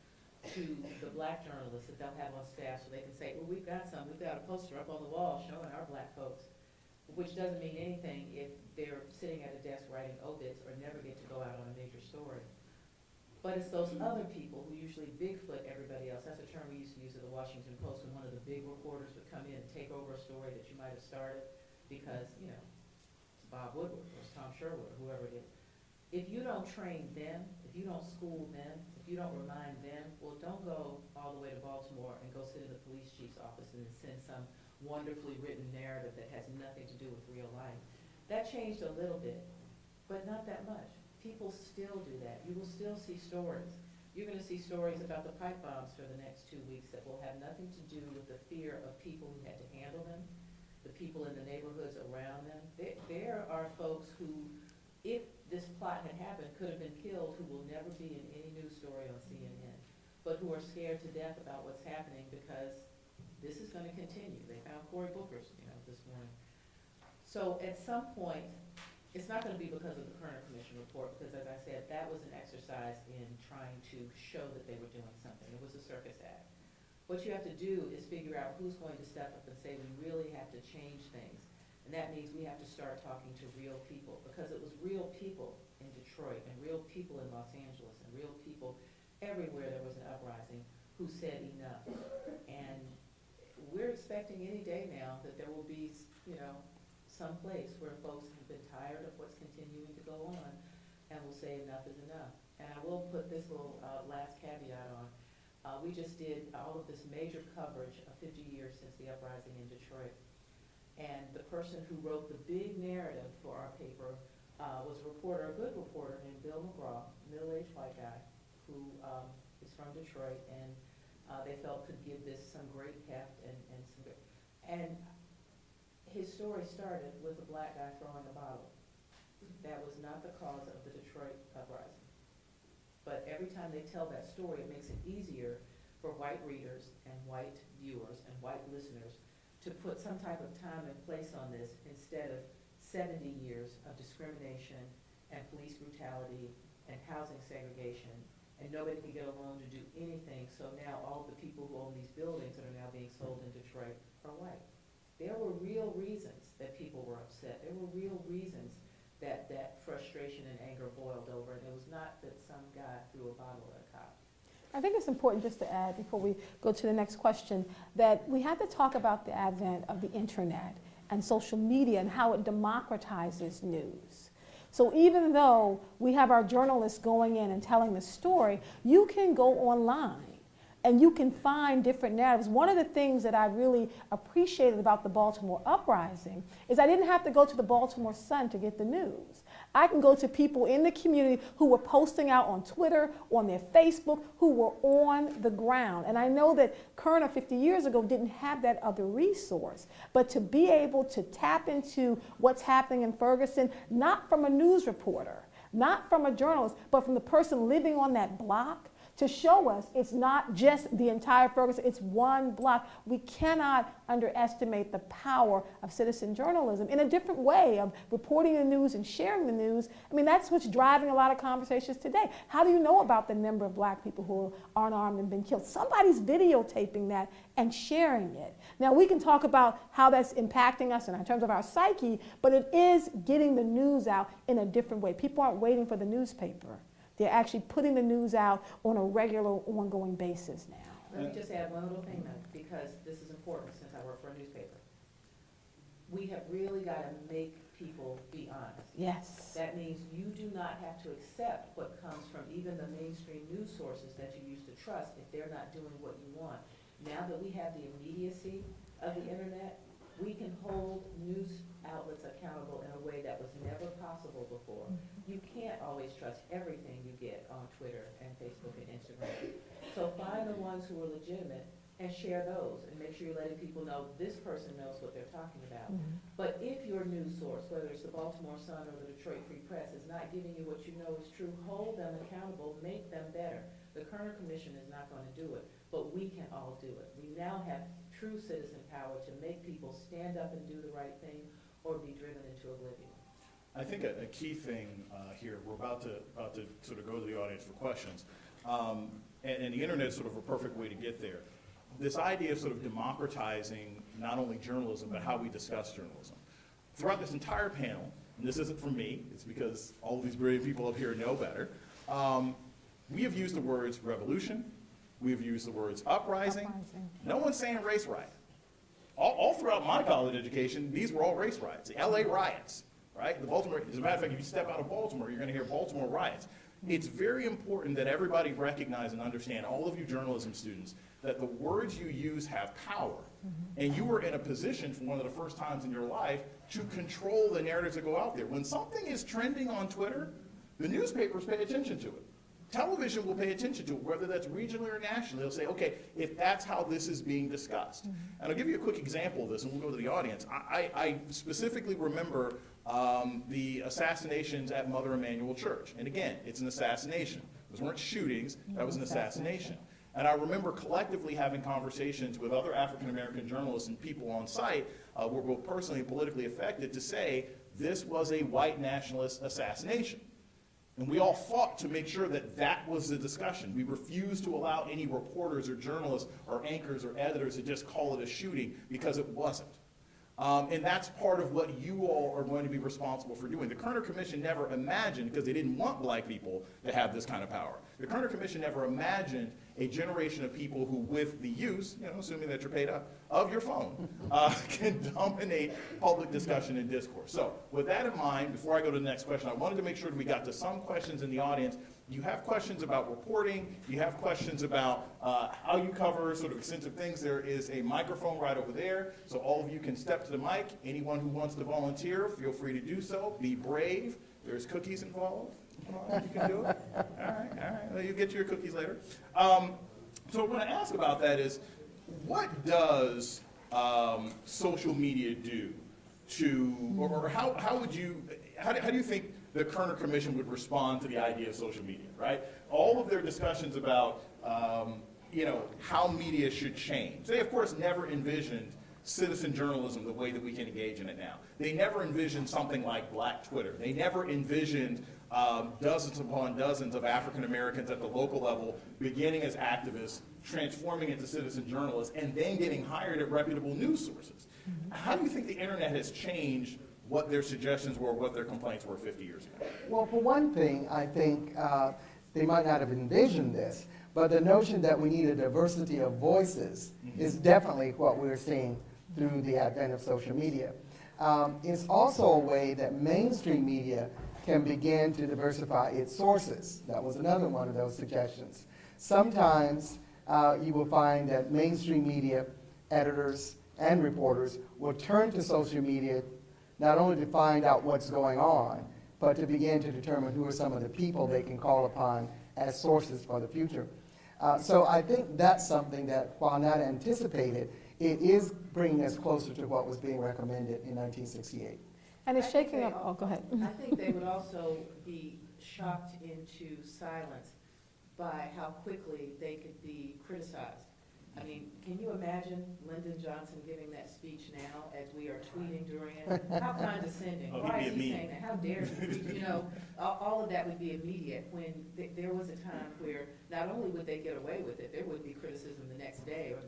to the black journalists that they'll have on staff so they can say, well, we've got a poster up on the wall showing our black folks, which doesn't mean anything if they're sitting at a desk writing obits or never get to go out on a major story. But it's those other people who usually Bigfoot everybody else. That's a term we used to use at the Washington Post when one of the big reporters would come in and take over a story that you might have started because, it's Bob Woodward or it's Tom Sherwood or whoever it is. If you don't train them, if you don't school them, if you don't remind them, well, don't go all the way to Baltimore and go sit in the police chief's office and send some wonderfully written narrative that has nothing to do with real life. That changed a little bit, but not that much. People still do that. You will still see stories. You're going to see stories about the pipe bombs for the next 2 weeks that will have nothing to do with the fear of people who had to handle them, the people in the neighborhoods around them. There are folks who, if this plot had happened, could have been killed, who will never be in any news story on CNN, but who are scared to death about what's happening because this is going to continue. They found Cory Booker's, this morning. So at some point, it's not going to be because of the Kerner Commission report, because as I said, that was an exercise in trying to show that they were doing something. It was a circus act. What you have to do is figure out who's going to step up and say we really have to change things. And that means we have to start talking to real people, because it was real people in Detroit and real people in Los Angeles and real people everywhere there was an uprising who said enough. And we're expecting any day now that there will be, some place where folks have been tired of what's continuing to go on and will say enough is enough. And I will put this little last caveat on. We just did all of this major coverage of 50 years since the uprising in Detroit. And the person who wrote the big narrative for our paper was a reporter, a good reporter named Bill McGraw, middle-aged white guy who is from Detroit, and they felt could give this some great heft and his story started with a black guy throwing a bottle. That was not the cause of the Detroit uprising. But every time they tell that story, it makes it easier for white readers and white viewers and white listeners to put some type of time and place on this instead of 70 years of discrimination and police brutality and housing segregation, and nobody could get a loan to do anything, so now all the people who own these buildings that are now being sold in Detroit are white. There were real reasons that people were upset. There were real reasons that frustration and anger boiled over, and it was not that some guy threw a bottle at a cop. I think it's important just to add, before we go to the next question, that we have to talk about the advent of the internet and social media and how it democratizes news. So even though we have our journalists going in and telling the story, you can go online and you can find different narratives. One of the things that I really appreciated about the Baltimore uprising is I didn't have to go to the Baltimore Sun to get the news. I can go to people in the community who were posting out on Twitter, on their Facebook, who were on the ground. And I know that Kerner 50 years ago didn't have that other resource, but to be able to tap into what's happening in Ferguson, not from a news reporter, not from a journalist, but from the person living on that block, to show us it's not just the entire Ferguson, it's one block. We cannot underestimate the power of citizen journalism in a different way of reporting the news and sharing the news. I mean, that's what's driving a lot of conversations today. How do you know about the number of black people who aren't armed and been killed? Somebody's videotaping that and sharing it. Now, we can talk about how that's impacting us in terms of our psyche, but it is getting the news out in a different way. People aren't waiting for the newspaper. They're actually putting the news out on a regular, ongoing basis now. Let me just add one little thing though, because this is important since I work for a newspaper. We have really got to make people be honest. Yes. That means you do not have to accept what comes from even the mainstream news sources that you used to trust if they're not doing what you want. Now that we have the immediacy of the internet, we can hold news outlets accountable in a way that was never possible before. You can't always trust everything you get on Twitter and Facebook and Instagram. So find the ones who are legitimate and share those and make sure you're letting people know this person knows what they're talking about. But if your news source, whether it's the Baltimore Sun or the Detroit Free Press, is not giving you what you know is true, hold them accountable, make them better. The Kerner Commission is not going to do it, but we can all do it. We now have true citizen power to make people stand up and do the right thing or be driven into oblivion. I think a key thing here, we're about to sort of go to the audience for questions, and the internet is sort of a perfect way to get there. This idea of sort of democratizing not only journalism, but how we discuss journalism. Throughout this entire panel, and this isn't from me, it's because all of these brilliant people up here know better, we have used the words revolution, we have used the words uprising. No one's saying race riot. All throughout my college education, these were all race riots. The LA riots, right? The Baltimore, as a matter of fact, if you step out of Baltimore, you're going to hear Baltimore riots. It's very important that everybody recognize and understand, all of you journalism students, that the words you use have power. And you are in a position for one of the first times in your life to control the narratives that go out there. When something is trending on Twitter, the newspapers pay attention to it. Television will pay attention to it, whether that's regionally or nationally. They'll say, okay, if that's how this is being discussed. And I'll give you a quick example of this, and we'll go to the audience. I specifically remember the assassinations at Mother Emanuel Church. And again, it's an assassination. Those weren't shootings, that was an assassination. And I remember collectively having conversations with other African-American journalists and people on site who were both personally and politically affected to say this was a white nationalist assassination. And we all fought to make sure that that was the discussion. We refused to allow any reporters or journalists or anchors or editors to just call it a shooting because it wasn't. And that's part of what you all are going to be responsible for doing. The Kerner Commission never imagined, because they didn't want black people to have this kind of power, the Kerner Commission never imagined a generation of people who, with the use, assuming that you're paid up, of your phone, can dominate public discussion and discourse. So with that in mind, before I go to the next question, I wanted to make sure that we got to some questions in the audience you have questions about reporting, you have questions about how you cover sort of extensive things, there is a microphone right over there, so all of you can step to the mic. Anyone who wants to volunteer, feel free to do so. Be brave. There's cookies involved. You can do it. All right. Well, you get your cookies later. So what I want to ask about that is, what does social media do to, or how would you, how do you think the Kerner Commission would respond to the idea of social media, right? All of their discussions about, how media should change. They, of course, never envisioned citizen journalism the way that we can engage in it now. They never envisioned something like Black Twitter. They never envisioned dozens upon dozens of African Americans at the local level beginning as activists, transforming into citizen journalists, and then getting hired at reputable news sources. How do you think the internet has changed what their suggestions were, what their complaints were 50 years ago? Well, for one thing, I think they might not have envisioned this, but the notion that we need a diversity of voices is definitely what we're seeing through the advent of social media. It's also a way that mainstream media can begin to diversify its sources. That was another one of those suggestions. Sometimes you will find that mainstream media editors and reporters will turn to social media not only to find out what's going on, but to begin to determine who are some of the people they can call upon as sources for the future. So I think that's something that, while not anticipated, it is bringing us closer to what was being recommended in 1968. And it's shaking up, oh, go ahead. I think they would also be shocked into silence by how quickly they could be criticized. I mean, can you imagine Lyndon Johnson giving that speech now as we are tweeting during it? How condescending. Why is he saying that? How dare he? All of that would be immediate when there was a time where not only would they get away with it, there would be criticism the next day, or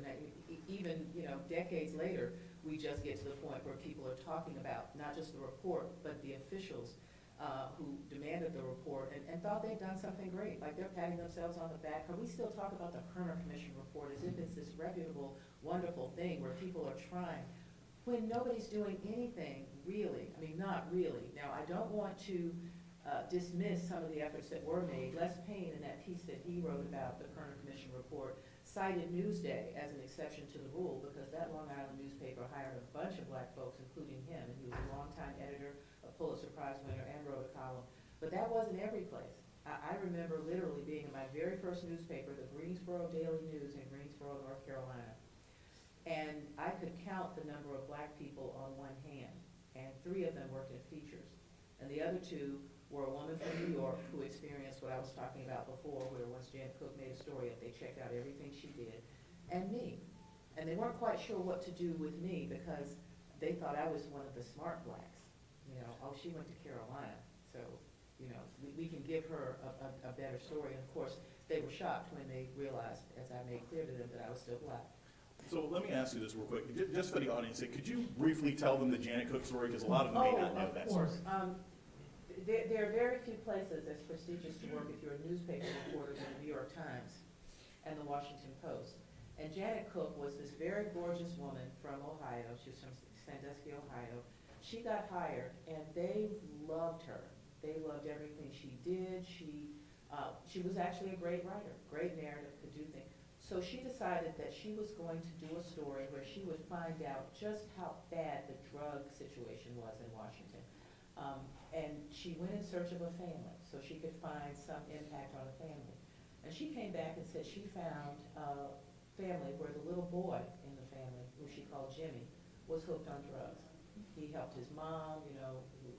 even, decades later, we just get to the point where people are talking about not just the report, but the officials who demanded the report and thought they'd done something great, like they're patting themselves on the back. Or we still talk about the Kerner Commission report as if it's this reputable, wonderful thing where people are trying, when nobody's doing anything really. I mean, not really. Now, I don't want to dismiss some of the efforts that were made. Les Payne, in that piece that he wrote about the Kerner Commission report, cited Newsday as an exception to the rule because that Long Island newspaper hired a bunch of black folks, including him, and he was a longtime editor, a Pulitzer Prize winner, and wrote a column. But that wasn't every place. I remember literally being in my very first newspaper, the Greensboro Daily News in Greensboro, North Carolina, and I could count the number of black people on one hand, and 3 of them worked in features, and the other 2 were a woman from New York who experienced what I was talking about before, where once Janet Cook made a story up, they checked out everything she did, and me. And they weren't quite sure what to do with me because they thought I was one of the smart blacks. Oh, she went to Carolina, so, we can give her a better story. And of course, they were shocked when they realized, as I made clear to them, that I was still black. So let me ask you this real quick, just for the audience, could you briefly tell them the Janet Cook story, because a lot of them may not know that story. Of course. There are very few places as prestigious to work if you're a newspaper reporter than the New York Times and the Washington Post. And Janet Cook was this very gorgeous woman from Ohio. She was from Sandusky, Ohio. She got hired, and they loved her. They loved everything she did. She was actually a great writer, great narrative, could do things. So she decided that she was going to do a story where she would find out just how bad the drug situation was in Washington. And she went in search of a family so she could find some impact on a family. And she came back and said she found a family where the little boy in the family, who she called Jimmy, was hooked on drugs. He helped his mom,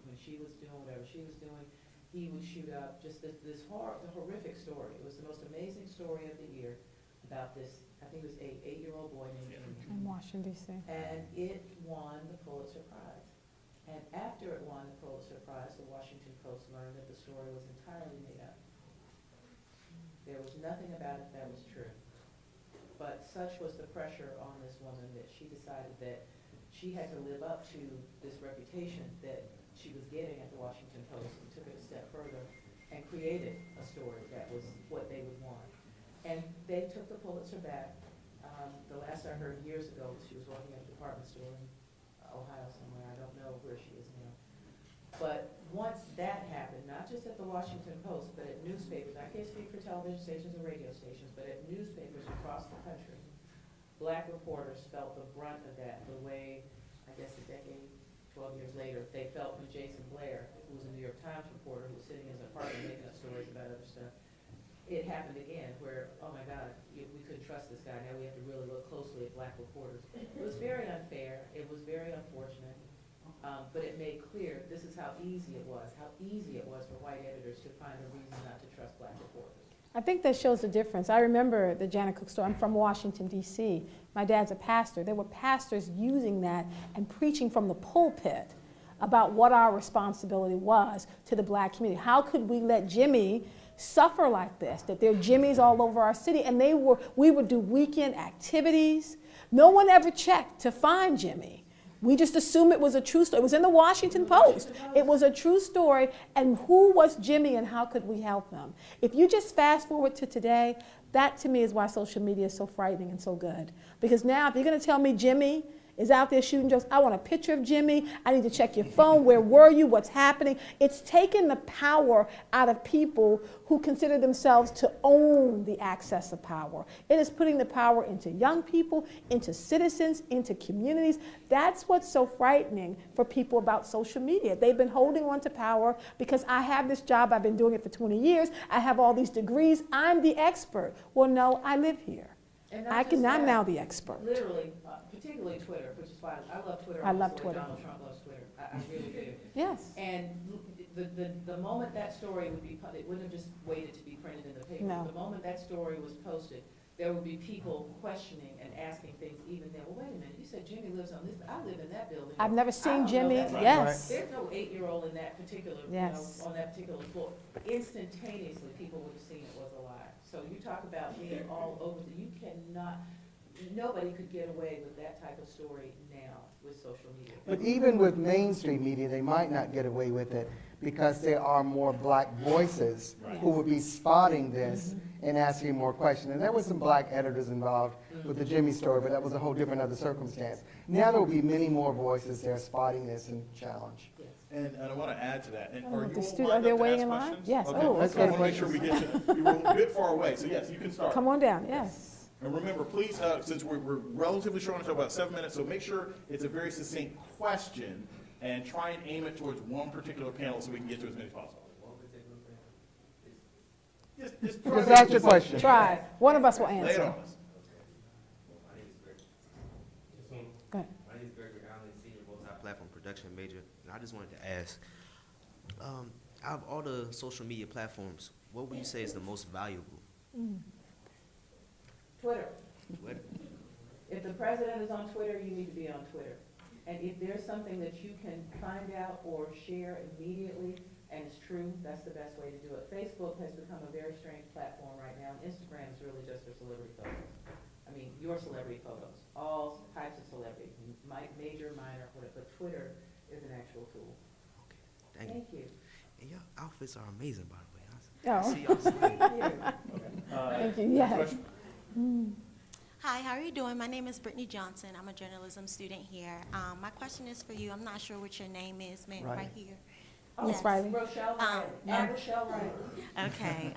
when she was doing whatever she was doing. He would shoot up, just the horrific story. It was the most amazing story of the year about this, I think it was an 8-year-old boy named Jimmy. In Washington, D.C. And it won the Pulitzer Prize. And after it won the Pulitzer Prize, the Washington Post learned that the story was entirely made up. There was nothing about it that was true. But such was the pressure on this woman that she decided that she had to live up to this reputation that she was getting at the Washington Post, and took it a step further and created a story that was what they would want. And they took the Pulitzer back. The last I heard years ago was she was working at a department store in Ohio somewhere. I don't know where she is now. But once that happened, not just at the Washington Post, but at newspapers, I can't speak for television stations or radio stations, but at newspapers across the country, black reporters felt the brunt of that the way, I guess a decade, 12 years later, they felt when Jason Blair, who was a New York Times reporter, who was sitting in his apartment making up stories about other stuff. It happened again where, oh my God, we couldn't trust this guy. Now we have to really look closely at black reporters. It was very unfair. It was very unfortunate. But it made clear this is how easy it was for white editors to find a reason not to trust black reporters. I think that shows the difference. I remember the Janet Cook story. I'm from Washington, D.C. My dad's a pastor. There were pastors using that and preaching from the pulpit about what our responsibility was to the black community. How could we let Jimmy suffer like this, that there are Jimmys all over our city? And we would do weekend activities. No one ever checked to find Jimmy. We just assumed it was a true story. It was in the Washington Post. It was a true story, and who was Jimmy and how could we help him? If you just fast forward to today, that to me is why social media is so frightening and so good. Because now if you're gonna tell me Jimmy is out there shooting jokes, I want a picture of Jimmy, I need to check your phone, where were you, what's happening? It's taken the power out of people who consider themselves to own the access of power. It is putting the power into young people, into citizens, into communities. That's what's so frightening for people about social media. They've been holding on to power because I have this job, I've been doing it for 20 years, I have all these degrees, I'm the expert. Well, no, I live here. I'm now the expert. Literally, particularly Twitter, which is why I love Twitter. I love almost the way Twitter. Donald Trump loves Twitter. I really do. Yes. And the moment that story would be, it wouldn't have just waited to be printed in the paper. No. The moment that story was posted, there would be people questioning and asking things even then. Well, wait a minute, you said Jimmy lives on this, I live in that building. I've never I seen don't know Jimmy. that. Yes. There's no 8-year-old in that particular, Yes. on that particular floor. Instantaneously, people would have seen it was a lie. So you talk about being all over, you cannot, nobody could get away with that type of story now with social media. But even with mainstream media, they might not get away with it because there are more black voices who would be spotting this and asking more questions. And there were some black editors involved with the Jimmy story, but that was a whole different other circumstance. Now there will be many more voices there spotting this and challenge. And I want to add to that. And Oh, are the you student- all are they lined up to waiting ask in line? questions? Yes. Okay. Oh, Let's okay. make sure we get to, we were a bit far away, so yes, you can start. Come on down, yes. And remember, please, since we're relatively short on time, about 7 minutes, so make sure it's a very succinct question and try and aim it towards one particular panel so we can get to as many as possible. Just ask your question. Try. One of us will Lay it answer. on us. Go ahead. My name is Gregory Allen, senior multi-platform production major, and I just wanted to ask, out of all the social media platforms, what would you say is the most valuable? Twitter. Twitter. If the president is on Twitter, you need to be on Twitter. And if there's something that you can find out or share immediately and it's true, that's the best way to do it. Facebook has become a very strange platform right now, and Instagram is really just for celebrity photos. I mean, your celebrity photos, all types of celebrities, major, minor, whatever, but Twitter is an actual tool. Okay, thank you. Thank you. And your outfits are amazing, by the way. Oh. I see y'all smiling. Thank you, yes. Hi, how are you doing? My name is Brittany Johnson. I'm a journalism student here. My question is for you. I'm not sure what your name is, ma'am, right here. Miss Riley. Rochelle Riley. Rochelle Riley. Okay.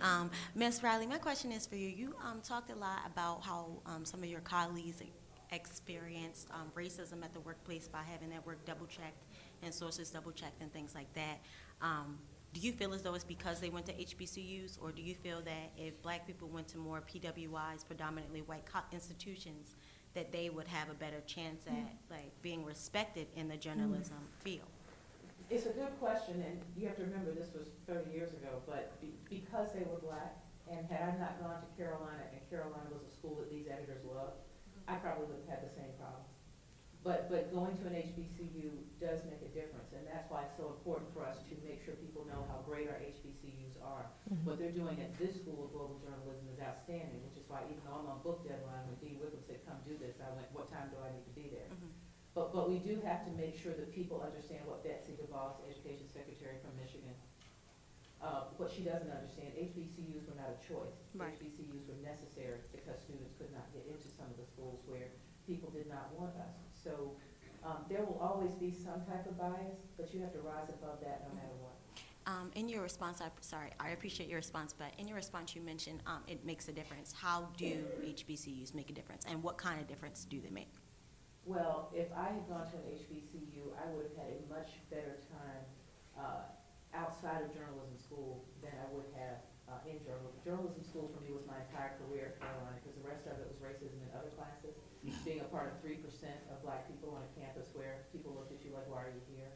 Ms. Riley, my question is for you. You talked a lot about how some of your colleagues experienced racism at the workplace by having their work double-checked and sources double-checked and things like that. Do you feel as though it's because they went to HBCUs, or do you feel that if black people went to more PWIs, predominantly white institutions, that they would have a better chance at like being respected in the journalism field? It's a good question, and you have to remember this was 30 years ago, but because they were black, and had I not gone to Carolina, and Carolina was a school that these editors loved, I probably would have had the same problem. But going to an HBCU does make a difference, and that's why it's so important for us to make sure people know how great our HBCUs are. What they're doing at this School of Global Journalism is outstanding, which is why even though I'm on book deadline, when Dean Wickham said, come do this, I went, what time do I need to be there? But we do have to make sure that people understand what Betsy DeVos, Education Secretary from Michigan, what she doesn't understand, HBCUs were not a choice. Right. HBCUs were necessary because students could not get into some of the schools where people did not want us. So There will always be some type of bias, but you have to rise above that no matter what. In your response, I appreciate your response, but in your response you mentioned it makes a difference. How do HBCUs make a difference, and what kind of difference do they make? Well, if I had gone to an HBCU, I would have had a much better time outside of journalism school than I would have in journalism. Journalism school for me was my entire career at Carolina, because the rest of it was racism in other classes. Being a part of 3% of black people on a campus where people look at you like, why are you here?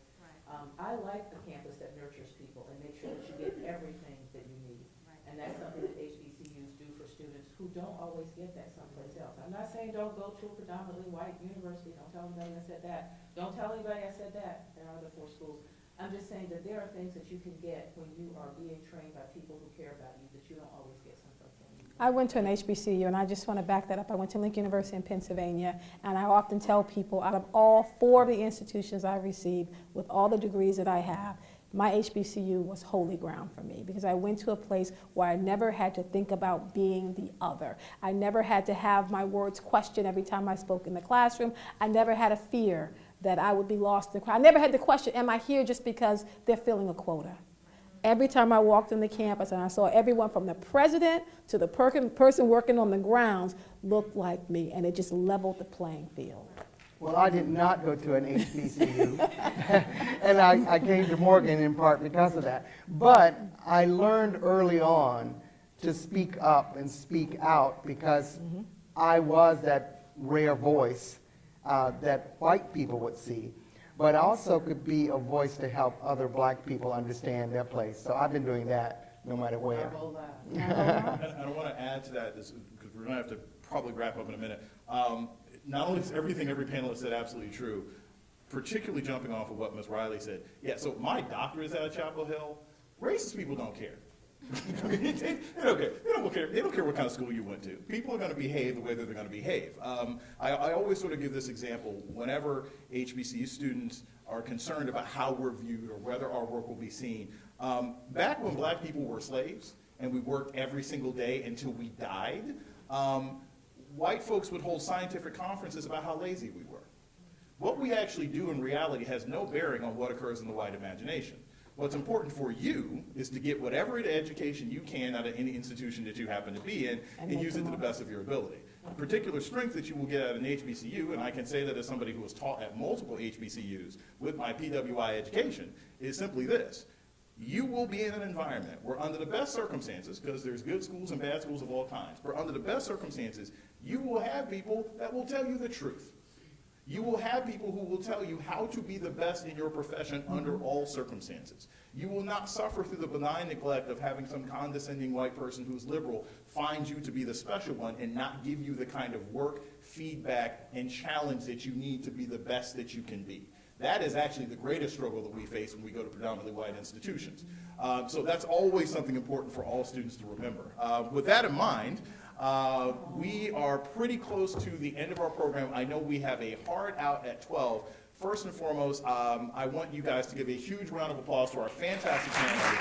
I like a campus that nurtures people and makes sure that you get everything that you need. And that's something that HBCUs do for students who don't always get that someplace else. I'm not saying don't go to a predominantly white university. Don't tell anybody I said that. Don't tell anybody I said that. There are other 4 schools. I'm just saying that there are things that you can get when you are being trained by people who care about you that you don't always get someplace else. I went to an HBCU, and I just want to back that up. I went to Lincoln University in Pennsylvania, and I often tell people, out of all 4 of the institutions I received, with all the degrees that I have, my HBCU was holy ground for me, because I went to a place where I never had to think about being the other. I never had to have my words questioned every time I spoke in the classroom. I never had a fear that I would be lost in the crowd. I never had to question, am I here just because they're filling a quota? Every time I walked on the campus and I saw everyone from the president to the person working on the grounds looked like me, and it just leveled the playing field. Well, I did not go to an HBCU, and I came to Morgan in part because of that. But I learned early on to speak up and speak out, because I was that rare voice that white people would see, but also could be a voice to help other black people understand their place. So I've been doing that no matter where. And I want to add to that, because we're going to have to probably wrap up in a minute. Not only is everything every panelist said absolutely true, particularly jumping off of what Ms. Riley said. Yeah, so my doctorate is out of Chapel Hill. Racist people don't care. they don't care. They don't care what kind of school you went to. People are going to behave the way that they're going to behave. I always sort of give this example whenever HBCU students are concerned about how we're viewed or whether our work will be seen. Back when black people were slaves and we worked every single day until we died, white folks would hold scientific conferences about how lazy we were. What we actually do in reality has no bearing on what occurs in the white imagination. What's important for you is to get whatever education you can out of any institution that you happen to be in and use it to the best of your ability. The particular strength that you will get at an HBCU, and I can say that as somebody who was taught at multiple HBCUs with my PWI education, is simply this. You will be in an environment where under the best circumstances, because there's good schools and bad schools of all kinds, but under the best circumstances, you will have people that will tell you the truth. You will have people who will tell you how to be the best in your profession under all circumstances. You will not suffer through the benign neglect of having some condescending white person who's liberal find you to be the special one and not give you the kind of work, feedback, and challenge that you need to be the best that you can be. That is actually the greatest struggle that we face when we go to predominantly white institutions. So that's always something important for all students to remember. With that in mind, we are pretty close to the end of our program. I know we have a hard out at 12. First and foremost, I want you guys to give a huge round of applause to our fantastic panelists.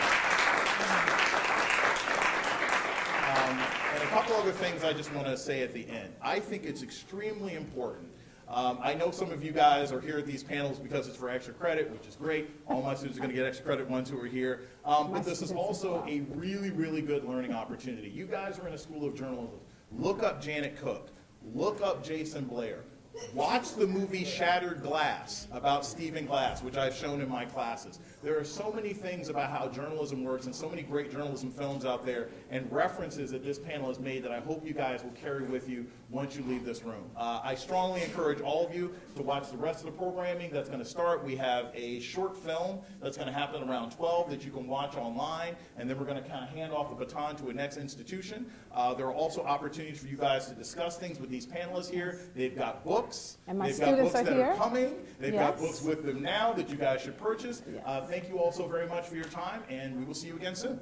And a couple other things I just want to say at the end. I think it's extremely important. I know some of you guys are here at these panels because it's for extra credit, which is great. All my students are going to get extra credit, ones who are here. But this is also a really, really good learning opportunity. You guys are in a school of journalism. Look up Janet Cook. Look up Jason Blair. Watch the movie Shattered Glass about Stephen Glass, which I've shown in my classes. There are so many things about how journalism works and so many great journalism films out there and references that this panel has made that I hope you guys will carry with you once you leave this room. I strongly encourage all of you to watch the rest of the programming that's going to start. We have a short film that's going to happen around 12 that you can watch online, and then we're going to kind of hand off the baton to a next institution. There are also opportunities for you guys to discuss things with these panelists here. They've got books. And my They've got books students are that here. are coming. They've got Yes. books with them now that you guys should purchase. Thank you all so very much for your time, and we will see you again soon.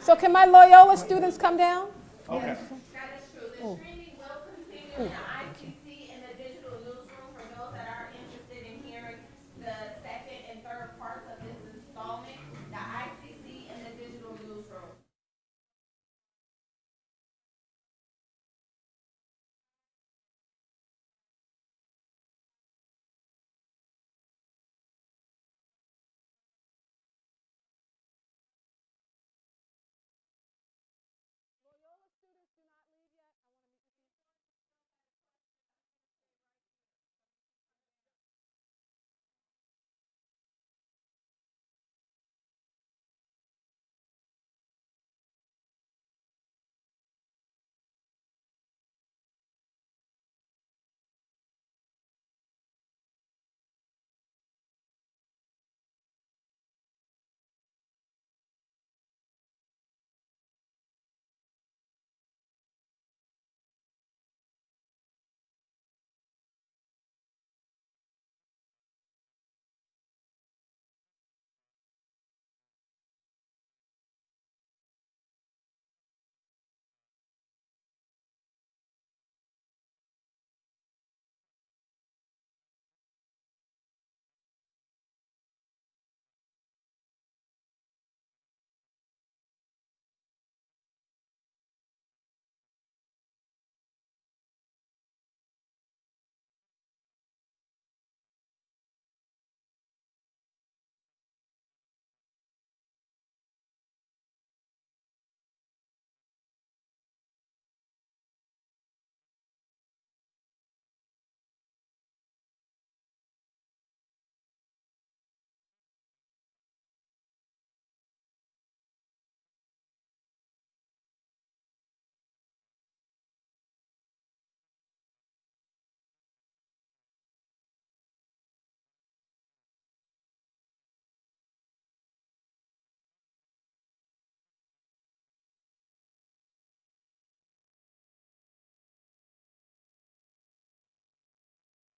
So can my Loyola students come down? Okay. That is true. The streaming will continue, and I